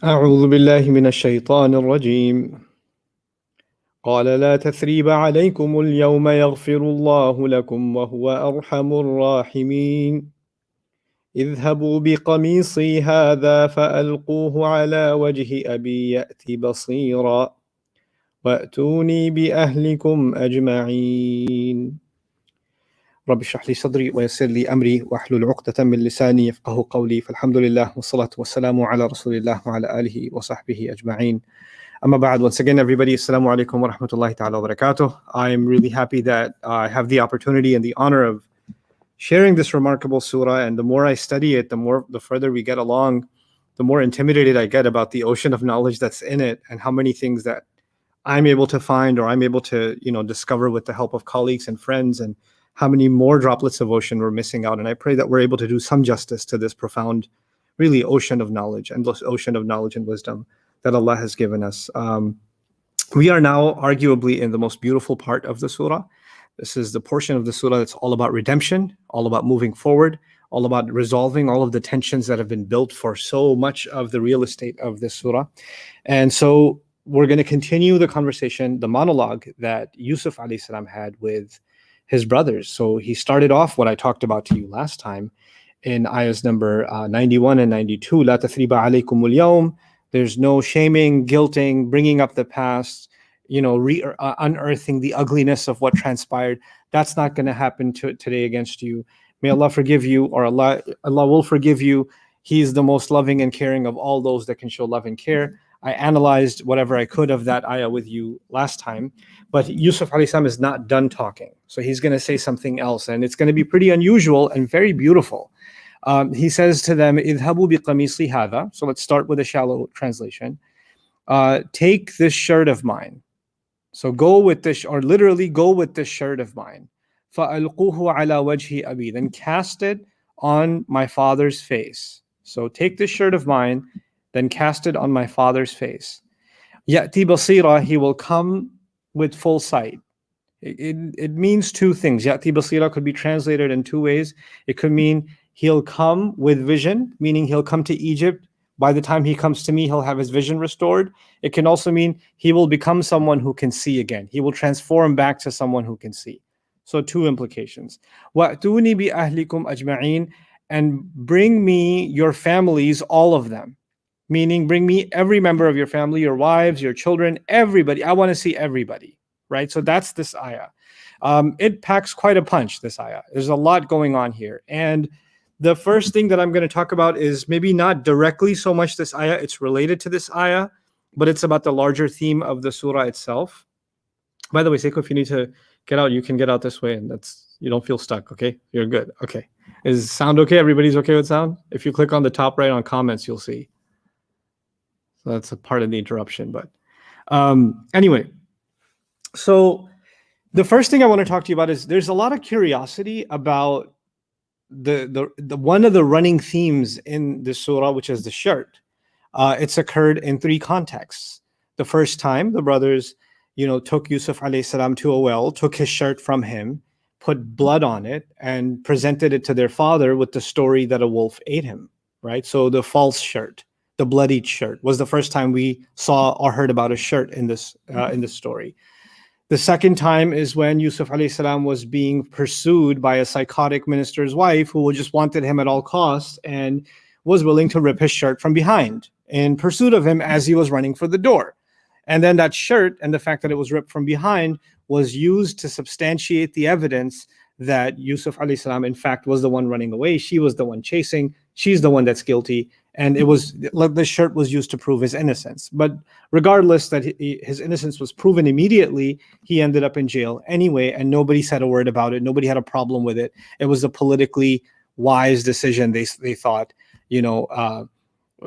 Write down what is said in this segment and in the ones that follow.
أعوذ بالله من الشيطان الرجيم. قال لا تثريب عليكم اليوم يغفر الله لكم وهو أرحم الراحمين. اذهبوا بقميصي هذا فألقوه على وجه أبي يأت بصيرا وأتوني بأهلكم أجمعين. رب اشرح لي صدري ويسر لي أمري واحلل عقدة من لساني يفقهوا قولي. فالحمد لله والصلاة والسلام على رسول الله وعلى آله وصحبه أجمعين. Amma ba'd. Once again, everybody, assalamu alaikum wa rahmatullahi ta'ala wa barakatuh. I'm really happy that I have the opportunity and the honor of sharing this remarkable surah. And the more I study it, the further we get along, the more intimidated I get about the ocean of knowledge that's in it and how many things that I'm able to find or I'm able to, discover with the help of colleagues and friends, and how many more droplets of ocean we're missing out. And I pray that we're able to do some justice to this profound, really ocean of knowledge, endless ocean of knowledge and wisdom that Allah has given us. We are now arguably in the most beautiful part of the surah. This is the portion of the surah that's all about redemption, all about moving forward, all about resolving all of the tensions that have been built for so much of the real estate of this surah. And so we're going to continue the conversation, the monologue that Yusuf alayhi salam had with his brothers. So he started off what I talked about to you last time in ayahs number 91 and 92. La tathriba alaykumul yawm. There's no shaming, guilting, bringing up the past, unearthing the ugliness of what transpired. That's not going to happen today against you. May Allah forgive you, or Allah will forgive you. He's the most loving and caring of all those that can show love and care. I analyzed whatever I could of that ayah with you last time, but Yusuf alayhi salam is not done talking. So he's going to say something else, and it's going to be pretty unusual and very beautiful. He says to them, "Idhabu biqamisi hadha." So let's start with a shallow translation. Take this shirt of mine. So go with this, or literally go with this shirt of mine. فَأَلْقُوهُ عَلَى وَجْهِ أَبِي. Then cast it on my father's face. So take this shirt of mine, then cast it on my father's face. يَأْتِ بَصِيرًا. He will come with full sight. It means two things. Ya'ti basira could be translated in two ways. It could mean he'll come with vision, meaning he'll come to Egypt. By the time he comes to me, he'll have his vision restored. It can also mean he will become someone who can see again. He will transform back to someone who can see. So two implications. وَأْتُونِي بِأَهْلِكُمْ أَجْمَعِينَ. And bring me your families, all of them. Meaning bring me every member of your family, your wives, your children, everybody. I want to see everybody. Right? So that's this ayah. It packs quite a punch, this ayah. There's a lot going on here. And the first thing that I'm going to talk about is maybe not directly so much this ayah, it's related to this ayah, but it's about the larger theme of the surah itself. By the way, Seiko, if you need to get out, you can get out this way, and you don't feel stuck, okay? You're good. Okay. Is sound okay? Everybody's okay with sound? If you click on the top right on comments, you'll see. So that's a part of the interruption. But anyway, so the first thing I want to talk to you about is there's a lot of curiosity about the one of the running themes in the surah, which is the shirt. It's occurred in three contexts. The first time the brothers, took Yusuf alayhi salam to a well, took his shirt from him, put blood on it, and presented it to their father with the story that a wolf ate him, right? So the false shirt, the bloodied shirt, was the first time we saw or heard about a shirt in this story. The second time is when Yusuf alayhi salam was being pursued by a psychotic minister's wife who just wanted him at all costs and was willing to rip his shirt from behind in pursuit of him as he was running for the door. And then that shirt and the fact that it was ripped from behind was used to substantiate the evidence that Yusuf alayhi salam in fact was the one running away. She was the one chasing. She's the one that's guilty. And the shirt was used to prove his innocence. But regardless that his innocence was proven immediately, he ended up in jail anyway, and nobody said a word about it. Nobody had a problem with it. It was a politically wise decision, they thought,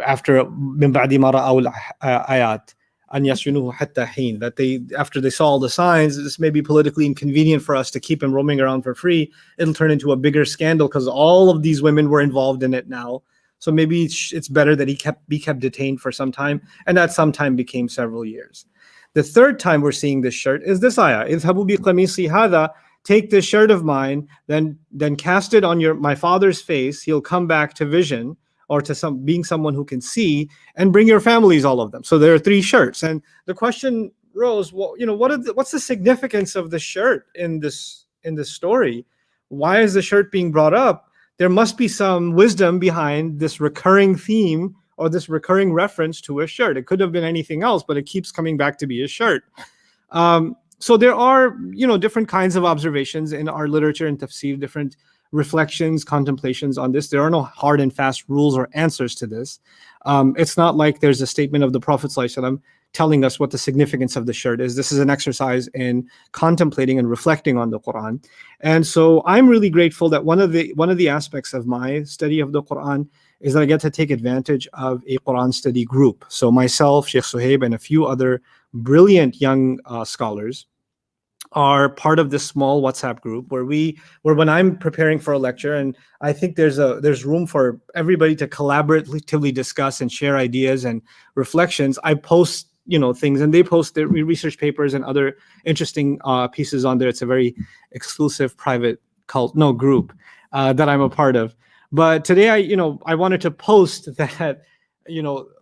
after min ba'di ma ra'aw ayat an yasjunuhu hatta hin, that after they saw all the signs, this may be politically inconvenient for us to keep him roaming around for free. It'll turn into a bigger scandal because all of these women were involved in it now. So maybe it's better that he be kept detained for some time, and that some time became several years. The third time we're seeing this shirt is this ayah. Idhabu biqamisi hadha. Take this shirt of mine, then cast it on my father's face. He'll come back to vision, or to being someone who can see, and bring your families, all of them. So there are 3 shirts. And the question rose, well, what's the significance of the shirt in this story? Why is the shirt being brought up? There must be some wisdom behind this recurring theme or this recurring reference to a shirt. It could have been anything else, but it keeps coming back to be a shirt. So there are, different kinds of observations in our literature and tafsir, different reflections, contemplations on this. There are no hard and fast rules or answers to this. It's not like there's a statement of the Prophet ﷺ telling us what the significance of the shirt is. This is an exercise in contemplating and reflecting on the Quran. And so I'm really grateful that one of the aspects of my study of the Quran is that I get to take advantage of a Quran study group. So myself, Sheikh Suhaib, and a few other brilliant young scholars are part of this small WhatsApp group where when I'm preparing for a lecture, and I think there's room for everybody to collaboratively discuss and share ideas and reflections. I post things, and they post their research papers and other interesting pieces on there. It's a very exclusive private group that I'm a part of. But today I wanted to post that,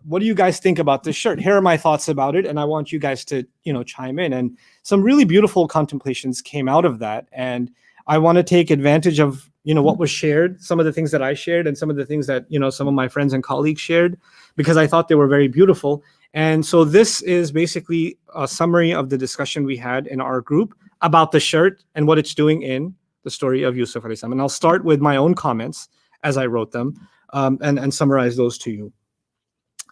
what do you guys think about this shirt? Here are my thoughts about it, and I want you guys to chime in. And some really beautiful contemplations came out of that, and I want to take advantage of what was shared, some of the things that I shared, and some of the things that some of my friends and colleagues shared, because I thought they were very beautiful. And so this is basically a summary of the discussion we had in our group about the shirt and what it's doing in the story of Yusuf alayhi salam. And I'll start with my own comments as I wrote them, and summarize those to you.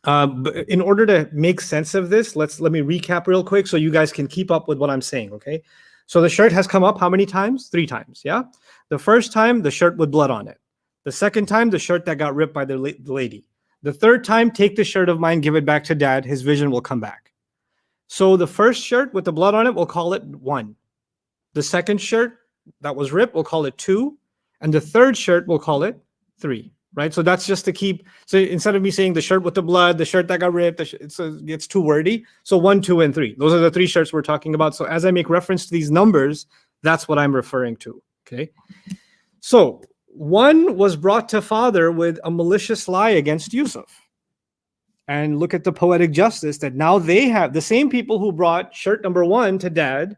But in order to make sense of this, let me recap real quick so you guys can keep up with what I'm saying, okay? So the shirt has come up how many times? 3 times, yeah? The first time, the shirt with blood on it. The second time, the shirt that got ripped by the lady. The third time, take the shirt of mine, give it back to dad, his vision will come back. So the first shirt with the blood on it, we'll call it 1. The second shirt that was ripped, we'll call it 2. And the third shirt, we'll call it 3. Right, so that's just to keep. So instead of me saying the shirt with the blood, the shirt that got ripped, it's too wordy. So 1, 2, and 3. Those are the 3 shirts we're talking about. So as I make reference to these numbers, that's what I'm referring to. Okay. So 1 was brought to father with a malicious lie against Yusuf. And look at the poetic justice that now they have the same people who brought shirt number 1 to dad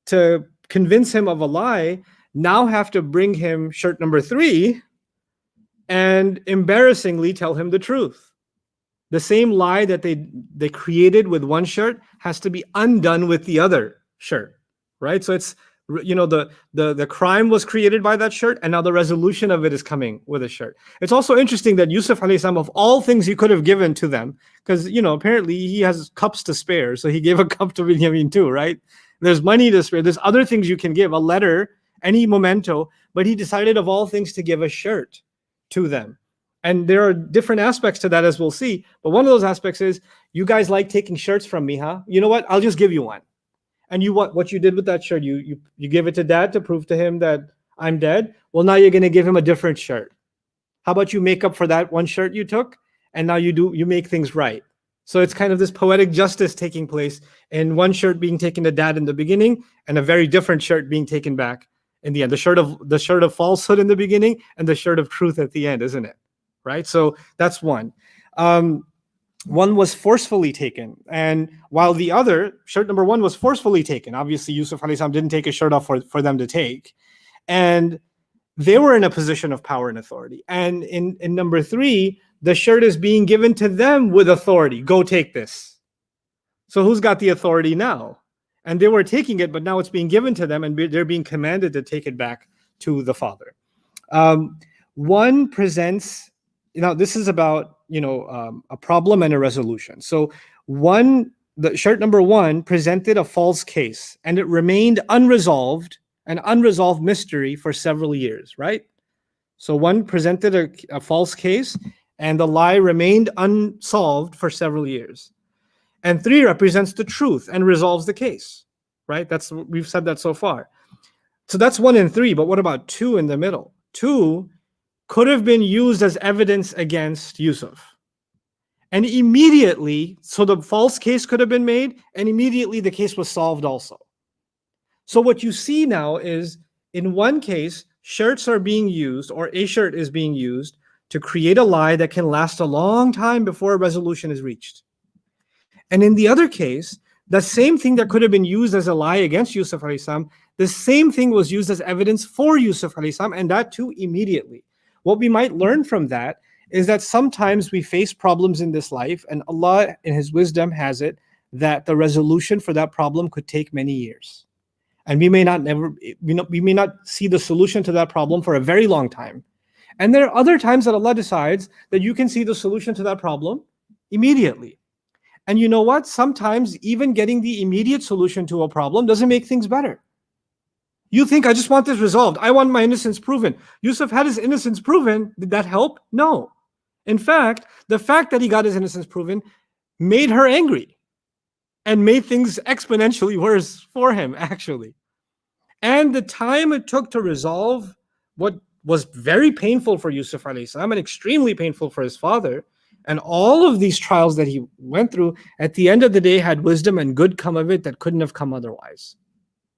to convince him of a lie now have to bring him shirt number 3 and embarrassingly tell him the truth. The same lie that they created with 1 shirt has to be undone with the other shirt, right? So it's, the crime was created by that shirt, and now the resolution of it is coming with a shirt. It's also interesting that Yusuf alayhi salam, of all things he could have given to them, because apparently he has cups to spare, so he gave a cup to Binyamin too, right? There's money to spare. There's other things you can give, a letter, any memento, but he decided of all things to give a shirt to them. And there are different aspects to that, as we'll see. But one of those aspects is, you guys like taking shirts from me, huh? You know what? I'll just give you one. And what you did with that shirt, you give it to dad to prove to him that I'm dead. Well, now you're going to give him a different shirt. How about you make up for that 1 shirt you took, and now you make things right. So it's kind of this poetic justice taking place, in 1 shirt being taken to dad in the beginning, and a very different shirt being taken back in the end. The shirt of falsehood in the beginning, and the shirt of truth at the end, isn't it? Right? So that's 1. 1 was forcefully taken, and while the other shirt number 1 was forcefully taken, obviously Yusuf alayhi salam didn't take his shirt off for them to take, and they were in a position of power and authority. And in number 3, the shirt is being given to them with authority. Go take this. So who's got the authority now? And they were taking it, but now it's being given to them, and they're being commanded to take it back to the father. 1 presents, this is about, a problem and a resolution. So the shirt number 1 presented a false case, and it remained unresolved, an unresolved mystery for several years, right? So 1 presented a false case, and the lie remained unsolved for several years. And 3 represents the truth and resolves the case, right? We've said that so far. So that's 1 and 3, but what about 2 in the middle? 2 could have been used as evidence against Yusuf. And immediately, so the false case could have been made, and immediately the case was solved also. So what you see now is, in 1 case, shirts are being used, or a shirt is being used, to create a lie that can last a long time before a resolution is reached. And in the other case, the same thing that could have been used as a lie against Yusuf alayhi salam, the same thing was used as evidence for Yusuf alayhi salam, and that too immediately. What we might learn from that is that sometimes we face problems in this life, and Allah in His wisdom has it that the resolution for that problem could take many years. And we may not see the solution to that problem for a very long time. And there are other times that Allah decides that you can see the solution to that problem immediately. And you know what? Sometimes even getting the immediate solution to a problem doesn't make things better. You think, I just want this resolved. I want my innocence proven. Yusuf had his innocence proven. Did that help? No. In fact, the fact that he got his innocence proven made her angry and made things exponentially worse for him, actually. And the time it took to resolve what was very painful for Yusuf alayhi salam and extremely painful for his father, and all of these trials that he went through, at the end of the day had wisdom and good come of it that couldn't have come otherwise.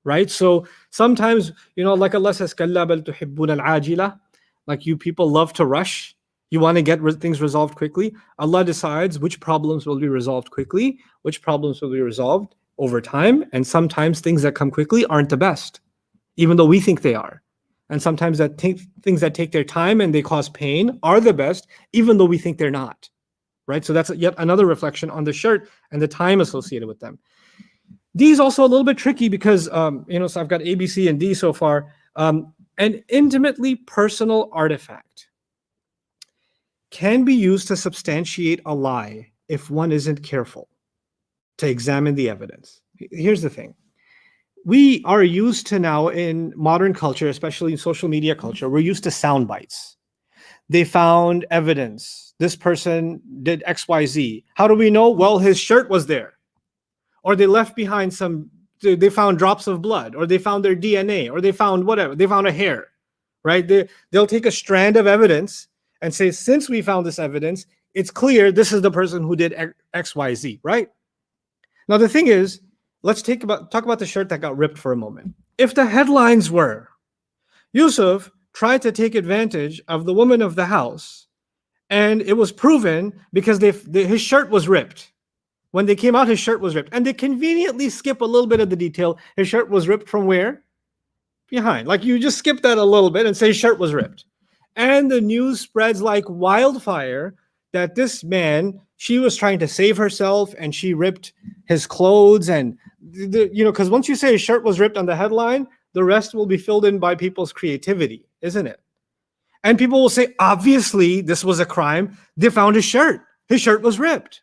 Right? So sometimes, like Allah says, كَلَّا بَلْ تُحِبُّونَ الْعَاجِلَةَ, like you people love to rush. You want to get things resolved quickly. Allah decides which problems will be resolved quickly, which problems will be resolved over time, and sometimes things that come quickly aren't the best, even though we think they are. And sometimes things that take their time and they cause pain are the best, even though we think they're not. Right? So that's yet another reflection on the shirt and the time associated with them. D is also a little bit tricky because, so I've got A, B, C, and D so far. An intimately personal artifact can be used to substantiate a lie if one isn't careful to examine the evidence. Here's the thing. We are used to now in modern culture, especially in social media culture, we're used to sound bites. They found evidence. This person did X, Y, Z. How do we know? Well, his shirt was there. Or they left behind they found drops of blood, or they found their DNA, or they found whatever. They found a hair, right? They'll take a strand of evidence and say, since we found this evidence, it's clear this is the person who did X, Y, Z, right? Now, the thing is, let's talk about the shirt that got ripped for a moment. If the headlines were, Yusuf tried to take advantage of the woman of the house, and it was proven because his shirt was ripped. When they came out, his shirt was ripped. And they conveniently skip a little bit of the detail. His shirt was ripped from where? Behind. Like you just skip that a little bit and say his shirt was ripped. And the news spreads like wildfire that this man, she was trying to save herself and she ripped his clothes. And, because once you say his shirt was ripped on the headline, the rest will be filled in by people's creativity, isn't it? And people will say, obviously, this was a crime. They found his shirt. His shirt was ripped.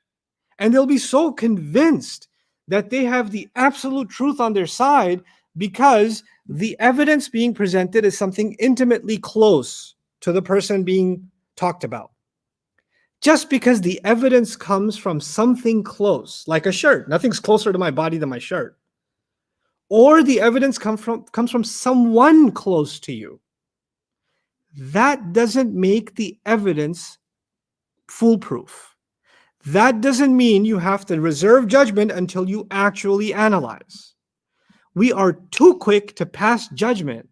And they'll be so convinced that they have the absolute truth on their side because the evidence being presented is something intimately close to the person being talked about. Just because the evidence comes from something close, like a shirt, nothing's closer to my body than my shirt, or the evidence comes from someone close to you, that doesn't make the evidence foolproof. That doesn't mean you have to reserve judgment until you actually analyze. We are too quick to pass judgment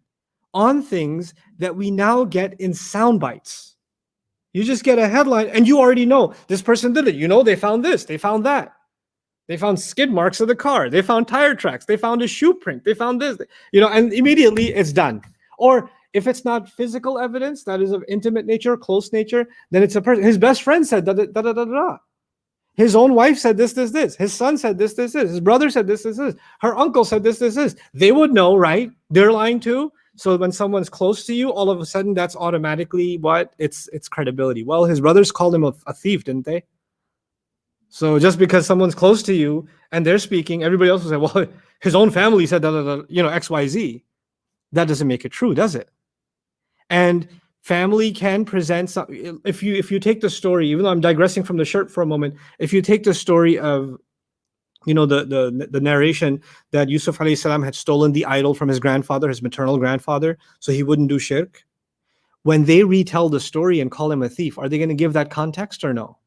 on things that we now get in sound bites. You just get a headline and you already know this person did it. They found this, they found that. They found skid marks of the car. They found tire tracks. They found a shoe print. They found this, and immediately it's done. Or if it's not physical evidence that is of intimate nature, close nature, then it's a person. His best friend said da. His own wife said this. His son said this. His brother said this. Her uncle said this. They would know, right? They're lying too. So when someone's close to you, all of a sudden that's automatically what? It's credibility. Well, his brothers called him a thief, didn't they? So just because someone's close to you and they're speaking, everybody else will say, well, his own family said X, Y, Z. That doesn't make it true, does it? And family can present some, if you take the story, even though I'm digressing from the shirt for a moment, if you take the story of the narration that Yusuf alayhi salam had stolen the idol from his grandfather, his maternal grandfather, so he wouldn't do shirk. When they retell the story and call him a thief, are they going to give that context or no?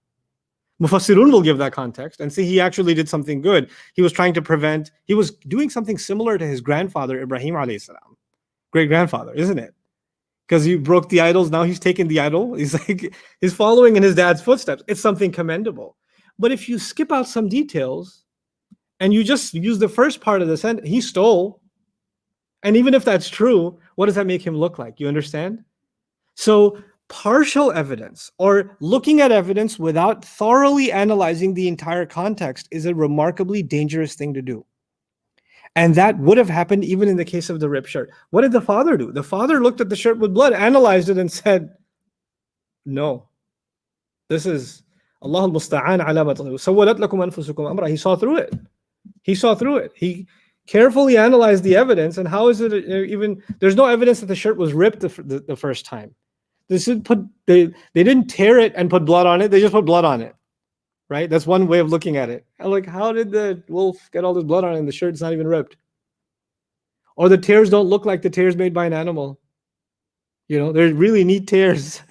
Mufassirun will give that context and say he actually did something good. He was doing something similar to his grandfather, Ibrahim alayhi salam, great grandfather, isn't it? because he broke the idols. Now he's taken the idol. He's following in his dad's footsteps. It's something commendable. But if you skip out some details and you just use the first part of the sentence, he stole. And even if that's true, what does that make him look like? You understand? So partial evidence, or looking at evidence without thoroughly analyzing the entire context, is a remarkably dangerous thing to do. And that would have happened even in the case of the ripped shirt. What did the father do? The father looked at the shirt with blood, analyzed it, and said, no, this is Allah al-Musta'an ala ma tasifun. Sawwalat lakum anfusukum amra. He saw through it. He saw through it. He carefully analyzed the evidence. And how is it even, there's no evidence that the shirt was ripped the first time. They didn't tear it and put blood on it. They just put blood on it. Right? That's one way of looking at it. And like, how did the wolf get all this blood on it and the shirt's not even ripped? Or the tears don't look like the tears made by an animal. You know, they're really neat tears.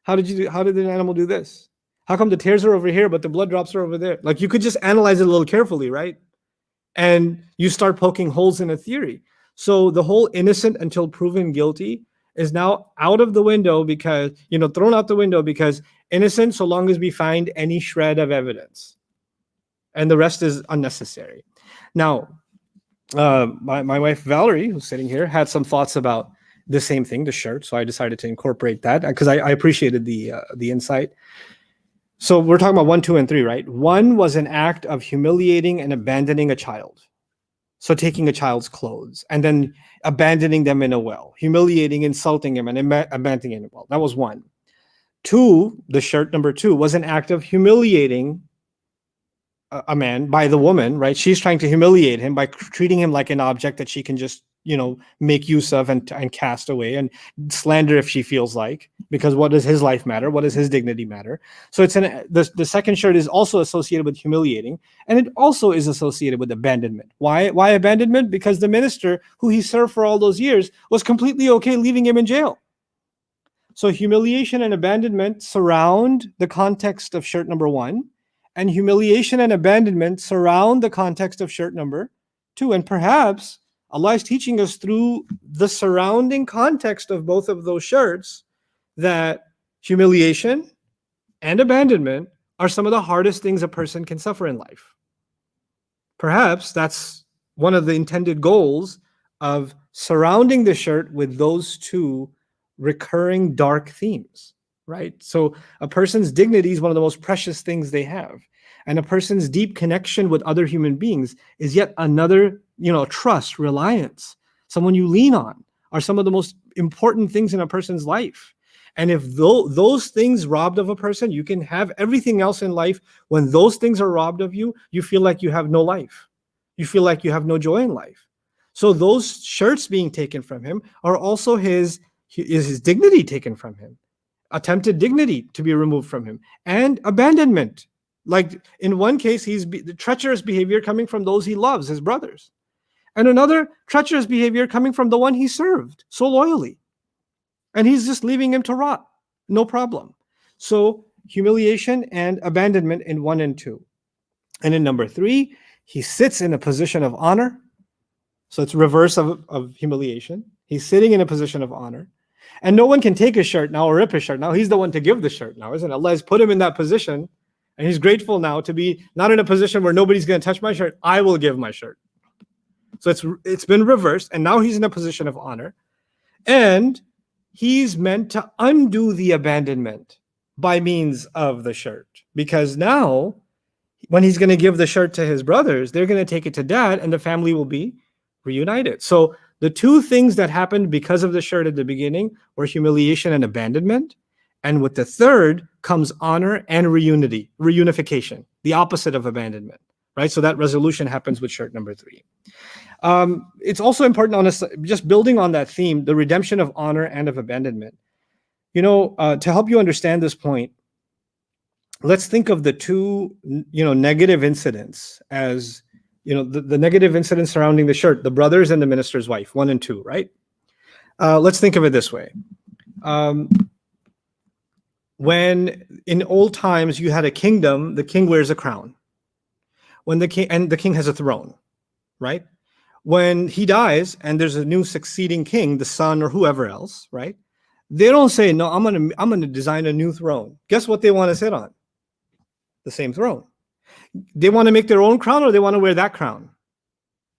How did the animal do this? How come the tears are over here, but the blood drops are over there? Like, you could just analyze it a little carefully, right? And you start poking holes in a theory. So the whole innocent until proven guilty is now out of the window because, thrown out the window, because innocent so long as we find any shred of evidence. And the rest is unnecessary. Now, my wife Valerie, who's sitting here, had some thoughts about the same thing, the shirt. So I decided to incorporate that because I appreciated the insight. So we're talking about 1, 2, and 3, right? 1 was an act of humiliating and abandoning a child. So taking a child's clothes and then abandoning them in a well, humiliating, insulting him, and abandoning him in a well. That was 1. 2, the shirt number 2, was an act of humiliating a man by the woman, right? She's trying to humiliate him by treating him like an object that she can just, make use of and cast away and slander if she feels like, because what does his life matter? What does his dignity matter? So it's the second shirt is also associated with humiliating, and it also is associated with abandonment. Why abandonment? Because the minister who he served for all those years was completely okay leaving him in jail. So humiliation and abandonment surround the context of shirt number 1, and humiliation and abandonment surround the context of shirt number 2. And perhaps Allah is teaching us through the surrounding context of both of those shirts that humiliation and abandonment are some of the hardest things a person can suffer in life. Perhaps that's one of the intended goals of surrounding the shirt with those two recurring dark themes, right? So a person's dignity is one of the most precious things they have. And a person's deep connection with other human beings is yet another, trust, reliance, someone you lean on, are some of the most important things in a person's life. And if those things robbed of a person, you can have everything else in life. When those things are robbed of you, you feel like you have no life. You feel like you have no joy in life. So those shirts being taken from him are also his dignity taken from him, attempted dignity to be removed from him, and abandonment. Like in one case, the treacherous behavior coming from those he loves, his brothers. And another treacherous behavior coming from the one he served so loyally. And he's just leaving him to rot. No problem. So humiliation and abandonment in 1 and 2. And in number 3, he sits in a position of honor. So it's reverse of humiliation. He's sitting in a position of honor. And no one can take his shirt now or rip his shirt. Now he's the one to give the shirt now, isn't it? Allah has put him in that position. And he's grateful now to be not in a position where nobody's going to touch my shirt. I will give my shirt. So it's been reversed. And now he's in a position of honor. And he's meant to undo the abandonment by means of the shirt. Because now, when he's going to give the shirt to his brothers, they're going to take it to dad and the family will be reunited. So the two things that happened because of the shirt at the beginning were humiliation and abandonment. And with the third comes honor and reunification, the opposite of abandonment, right? So that resolution happens with shirt number 3. It's also important just building on that theme, the redemption of honor and of abandonment. To help you understand this point, let's think of the two, negative incidents as, the negative incidents surrounding the shirt, the brothers and the minister's wife, 1 and 2, right? Let's think of it this way. When in old times you had a kingdom, the king wears a crown. When the king has a throne, right? when he dies and there's a new succeeding king, the son or whoever else, right? They don't say, no, I'm gonna design a new throne. Guess what they want to sit on? The same throne. They want to make their own crown, or they want to wear that crown?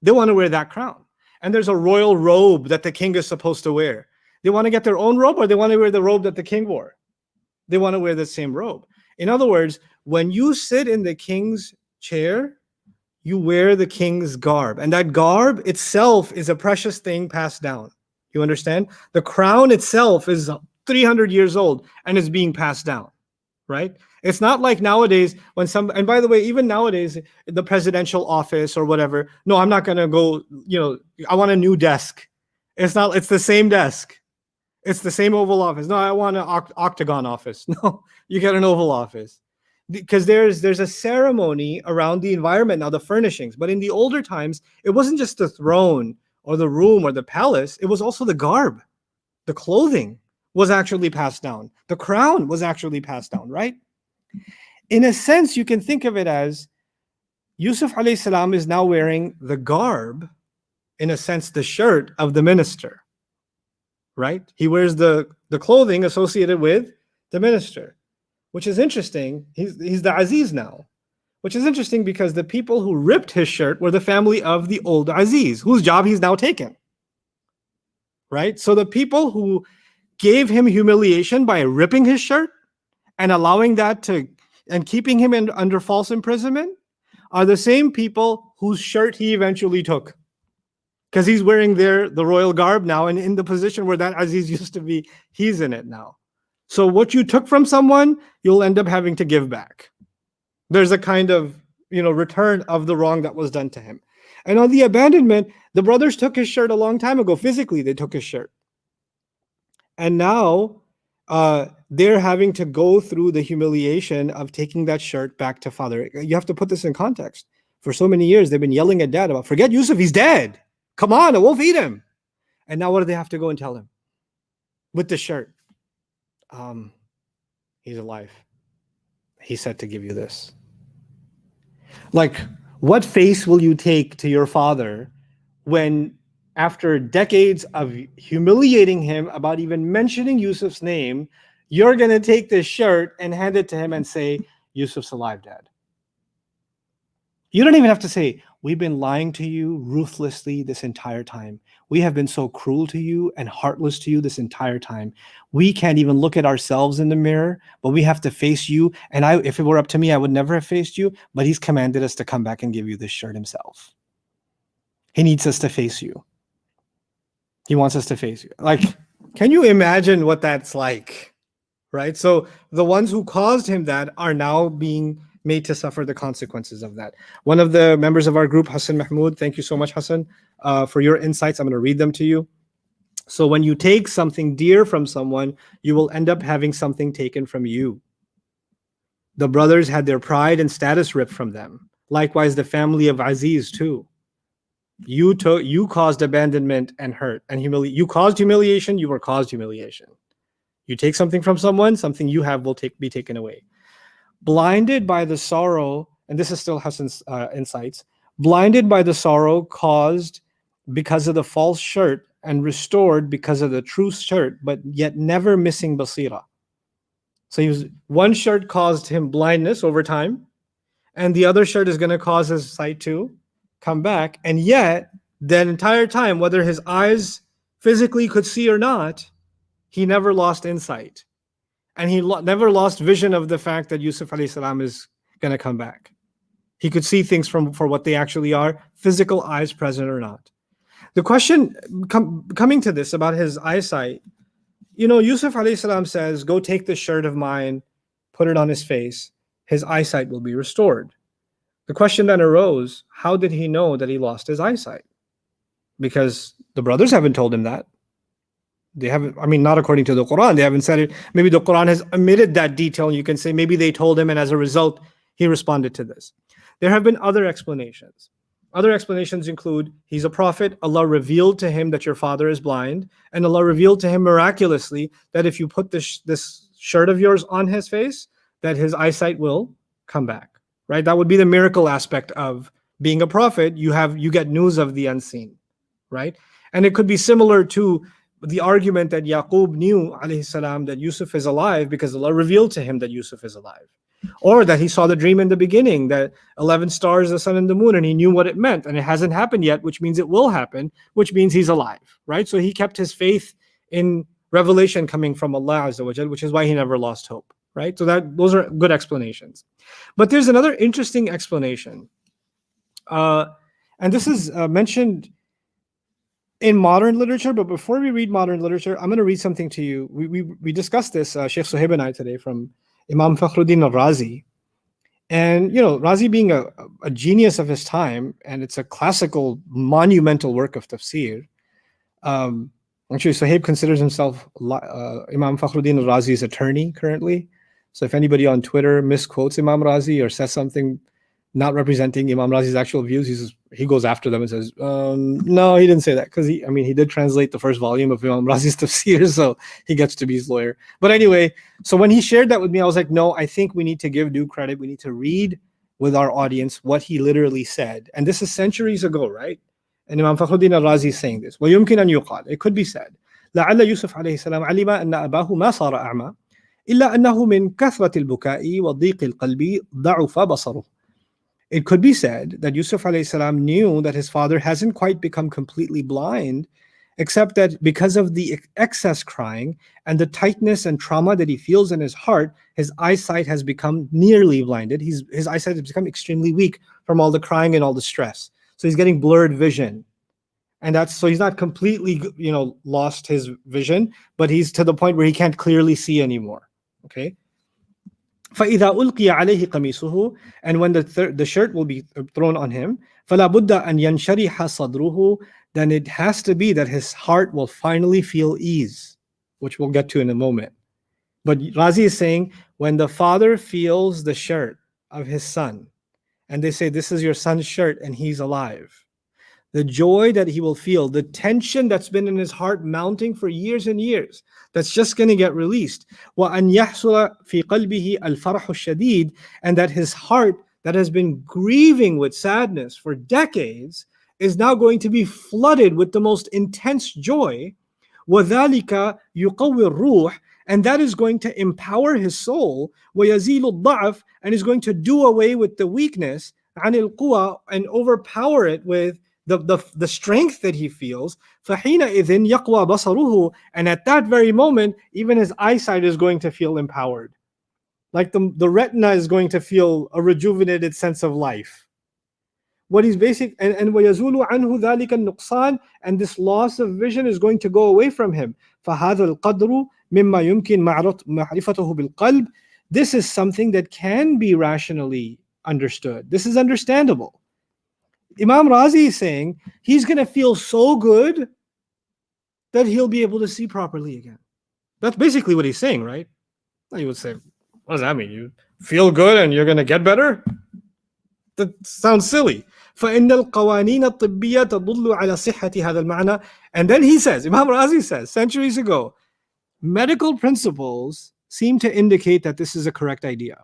They want to wear that crown. And there's a royal robe that the king is supposed to wear. They want to get their own robe, or they want to wear the robe that the king wore? They want to wear the same robe. In other words, when you sit in the king's chair, you wear the king's garb. And that garb itself is a precious thing passed down. You understand? The crown itself is 300 years old and is being passed down, right? It's not like nowadays when and by the way, even nowadays, the presidential office or whatever, no, I'm not going to go, I want a new desk. It's the same desk. It's the same Oval Office. No, I want an octagon office. No, you get an Oval Office. Because there's a ceremony around the environment now, the furnishings. But in the older times, it wasn't just the throne or the room or the palace. It was also the garb. The clothing was actually passed down. The crown was actually passed down, right? In a sense, you can think of it as Yusuf alayhi salam is now wearing the garb, in a sense, the shirt of the minister, right? He wears the clothing associated with the minister, which is interesting. He's the Aziz now, which is interesting because the people who ripped his shirt were the family of the old Aziz, whose job he's now taken, right? So the people who gave him humiliation by ripping his shirt and allowing that and keeping him under false imprisonment are the same people whose shirt he eventually took, because he's wearing the royal garb now, and in the position where that Aziz used to be, he's in it now. So what you took from someone, you'll end up having to give back. There's a kind of return of the wrong that was done to him. And on the abandonment, the brothers took his shirt a long time ago. Physically, they took his shirt. And now they're having to go through the humiliation of taking that shirt back to father. You have to put this in context. For so many years, they've been yelling at dad about, forget Yusuf, he's dead. Come on, a wolf eat him. And now what do they have to go and tell him? With the shirt. He's alive. He said to give you this. Like, what face will you take to your father when, after decades of humiliating him about even mentioning Yusuf's name, you're going to take this shirt and hand it to him and say, Yusuf's alive, Dad? You don't even have to say, we've been lying to you ruthlessly this entire time. We have been so cruel to you and heartless to you this entire time. We can't even look at ourselves in the mirror, but we have to face you. And if it were up to me, I would never have faced you, but he's commanded us to come back and give you this shirt himself. He needs us to face you. He wants us to face you. Like, can you imagine what that's like? Right? So the ones who caused him that are now being made to suffer the consequences of that. One of the members of our group, Hassan Mahmoud, thank you so much, Hassan, for your insights. I'm going to read them to you. So when you take something dear from someone, you will end up having something taken from you. The brothers had their pride and status ripped from them. Likewise, the family of Aziz too. You caused abandonment and hurt and humiliation. You caused humiliation. You were caused humiliation. You take something from someone, something you have will be taken away. Blinded by the sorrow, and this is still Hassan's insights, blinded by the sorrow caused because of the false shirt and restored because of the true shirt, but yet never missing basira. So one shirt caused him blindness over time, and the other shirt is going to cause his sight to come back. And yet, that entire time, whether his eyes physically could see or not, he never lost insight. And he never lost vision of the fact that Yusuf alayhi salam is going to come back. He could see things for what they actually are, physical eyes present or not. The question coming to this about his eyesight, Yusuf alayhi salam says, go take this shirt of mine, put it on his face, his eyesight will be restored. The question then arose, how did he know that he lost his eyesight? Because the brothers haven't told him that. They haven't, not according to the Quran, they haven't said it. Maybe the Quran has omitted that detail. You can say maybe they told him and as a result, he responded to this. There have been other explanations. Other explanations include, he's a prophet, Allah revealed to him that your father is blind, and Allah revealed to him miraculously that if you put this shirt of yours on his face, that his eyesight will come back, right? That would be the miracle aspect of Being a prophet, you get news of the unseen, right? And it could be similar to the argument that Yaqub knew, alayhi salam, that Yusuf is alive because Allah revealed to him that Yusuf is alive. Or that he saw the dream in the beginning, that 11 stars, the sun and the moon, and he knew what it meant. And it hasn't happened yet, which means it will happen, which means he's alive, right? So he kept his faith in revelation coming from Allah Azza wa Jal, which is why he never lost hope, right? So those are good explanations. But there's another interesting explanation. And this is mentioned in modern literature, but before we read modern literature, I'm going to read something to you. We discussed this, Sheikh Suhaib and I today, from Imam Fakhruddin al-Razi. And, Razi being a genius of his time, and it's a classical, monumental work of tafsir. Actually, Suhaib considers himself Imam Fakhruddin al-Razi's attorney currently. So if anybody on Twitter misquotes Imam Razi or says something not representing Imam Razi's actual views, he goes after them and says, no, he didn't say that, because he did translate the first volume of Imam Razi's tafsir, so he gets to be his lawyer. But anyway, so when he shared that with me, I was like, no, I think we need to give due credit. We need to read with our audience what he literally said. And this is centuries ago, right? And Imam Fakhruddin al-Razi is saying this. وَيُمْكِنْ أَنْ يُقَالْ, it could be said, لَعَلَّ يُوسُف عَلَيْهِ السَّلَامَ عَلِمَ أَنَّ أَبَاهُ مَا صَارَ أَعْمَى إِلَّا أَنَّهُ مِنْ كَثْرَةِ الْبُكَاءِ وَضِيقِ الْقَلْبِ ضَعُفَ بَصَرُهُ. It could be said that Yusuf alayhi salam knew that his father hasn't quite become completely blind, except that because of the excess crying and the tightness and trauma that he feels in his heart, his eyesight has become nearly blinded. His eyesight has become extremely weak from all the crying and all the stress. So he's getting blurred vision. And so he's not completely, lost his vision, but he's to the point where he can't clearly see anymore. Okay? فَإِذَا أُلْقِيَ عَلَيْهِ قَمِيصُهُ, and when the shirt will be thrown on him, فَلَا بُدَّ أَنْ يَنْشَرِحَ صَدْرُهُ, then it has to be that his heart will finally feel ease, which we'll get to in a moment. But Razi is saying, when the father feels the shirt of his son, and they say, this is your son's shirt and he's alive, the joy that he will feel, the tension that's been in his heart mounting for years and years, that's just going to get released. وَأَنْ يَحْصُلَ فِي قَلْبِهِ الْفَرْحُ الشَّدِيدِ, and that his heart that has been grieving with sadness for decades is now going to be flooded with the most intense joy. وَذَلِكَ يُقَوِّ الرُّوحِ, and that is going to empower his soul. وَيَزِيلُ الضَّعْفِ, and is going to do away with the weakness. عَنِ الْقُوَى, and overpower it with the strength that he feels. فَحِينَئِذٍ يَقْوَى بَصَرُهُ, and at that very moment, even his eyesight is going to feel empowered. Like the retina is going to feel a rejuvenated sense of life. What he's basic, and وَيَزُولُ عَنْهُ ذَلِكَ النُّقْصَانِ, and this loss of vision is going to go away from him. فَهَذَا الْقَدْرُ مِمَّا يُمْكِنْ مَعْرِفَتُهُ بِالْقَلْبِ, this is something that can be rationally understood. This is understandable. Imam Razi is saying he's going to feel so good that he'll be able to see properly again. That's basically what he's saying, right? You would say, what does that mean? You feel good and you're going to get better? That sounds silly. فَإِنَّ الْقَوَانِينَ الطِّبِّيَّةَ تَدُلُّ عَلَى صِحَّةِ هَذَا الْمَعْنَى. And then he says, Imam Razi says, centuries ago, medical principles seem to indicate that this is a correct idea.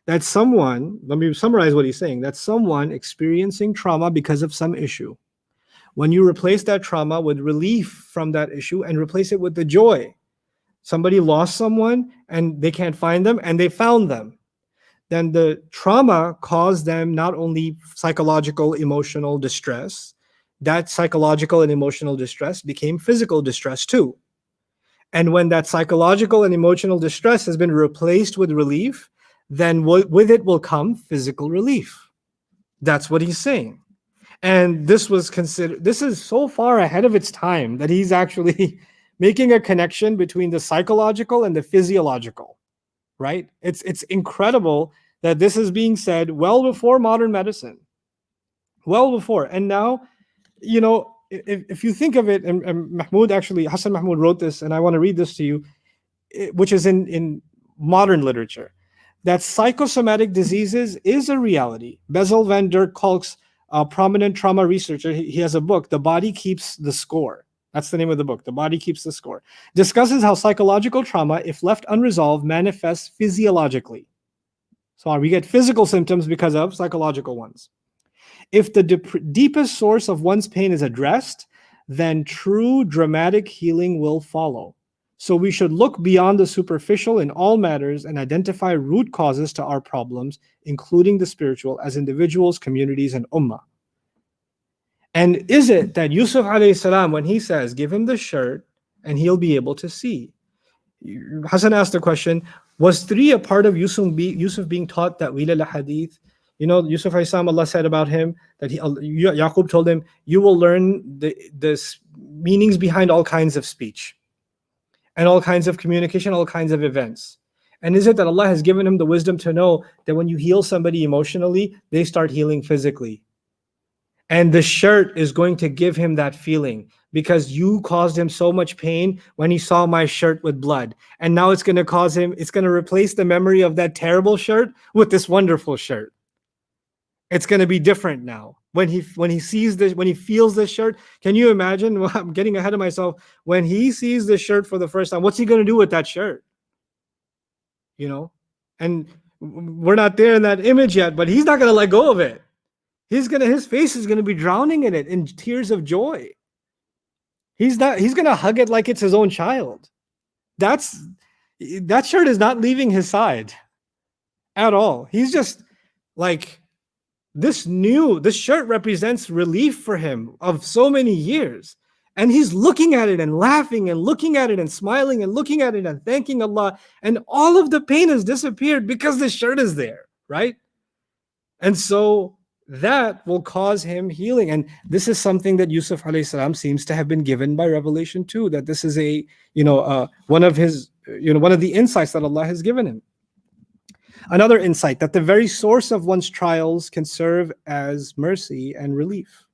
That someone, let me summarize what he's saying, that someone experiencing trauma because of some issue, when you replace that trauma with relief from that issue and replace it with the joy, somebody lost someone and they can't find them and they found them, then the trauma caused them not only psychological, emotional distress, that psychological and emotional distress became physical distress too. And when that psychological and emotional distress has been replaced with relief, then with it will come physical relief. That's what he's saying. And this is so far ahead of its time that he's actually making a connection between the psychological and the physiological, right? It's incredible that this is being said well before modern medicine. Well before. And now, if you think of it, and Mahmoud actually, Hassan Mahmoud wrote this, and I want to read this to you, which is in modern literature, that psychosomatic diseases is a reality. Bezel van der Kolk's a prominent trauma researcher, he has a book, The Body Keeps the Score. That's the name of the book, The Body Keeps the Score. Discusses how psychological trauma, if left unresolved, manifests physiologically. So we get physical symptoms because of psychological ones. If the deepest source of one's pain is addressed, then true dramatic healing will follow. So we should look beyond the superficial in all matters and identify root causes to our problems, including the spiritual, as individuals, communities, and ummah. And is it that Yusuf alayhi salam, when he says, give him the shirt and he'll be able to see? Hassan asked the question, was 3 a part of Yusuf being taught that Ta'wil al-Hadith? You know, Yusuf alayhi salam, Allah said about him that Yaqub told him, you will learn the meanings behind all kinds of speech and all kinds of communication, all kinds of events. And is it that Allah has given him the wisdom to know that when you heal somebody emotionally, they start healing physically? And the shirt is going to give him that feeling because you caused him so much pain when he saw my shirt with blood. And now it's going to replace the memory of that terrible shirt with this wonderful shirt. It's going to be different now. When he feels this shirt, can you imagine? Well, I'm getting ahead of myself. When he sees this shirt for the first time, what's he going to do with that shirt? You know, and we're not there in that image yet, but he's not going to let go of it. His face is going to be drowning in it, in tears of joy. He's going to hug it like it's his own child. That shirt is not leaving his side at all. He's just like, this shirt represents relief for him of so many years. And he's looking at it and laughing and looking at it and smiling and looking at it and thanking Allah. And all of the pain has disappeared because the shirt is there, right? And so that will cause him healing. And this is something that Yusuf alayhi salam seems to have been given by revelation too, that this is one of the insights that Allah has given him. Another insight, that the very source of one's trials can serve as mercy and relief.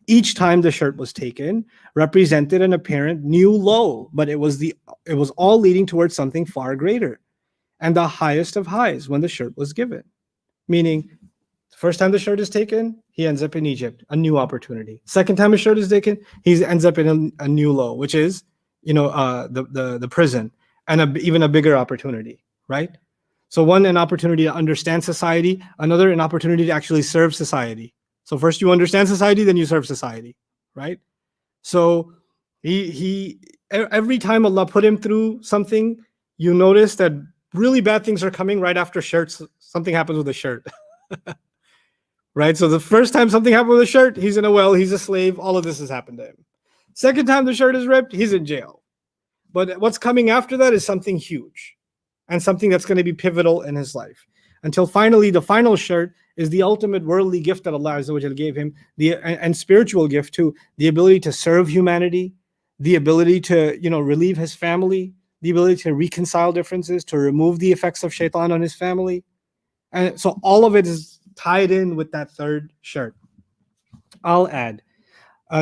Each time the shirt was taken represented an apparent new low, but it was all leading towards something far greater and the highest of highs when the shirt was given. Meaning, first time the shirt is taken, he ends up in Egypt, a new opportunity. Second time a shirt is taken, he ends up in a new low, which is, the prison, and even a bigger opportunity, right? So one, an opportunity to understand society, another, an opportunity to actually serve society. So first you understand society, then you serve society, right? So he every time Allah put him through something, you notice that really bad things are coming right after shirts. Something happens with a shirt. Right? So the first time something happened with a shirt, he's in a well, he's a slave, all of this has happened to him. Second time the shirt is ripped, he's in jail. But what's coming after that is something huge and something that's going to be pivotal in his life. Until finally, the final shirt is the ultimate worldly gift that Allah Azza wa Jal gave him, and spiritual gift too, the ability to serve humanity, the ability to, relieve his family, the ability to reconcile differences, to remove the effects of shaitan on his family. And so all of it is tied in with that third shirt. I'll add,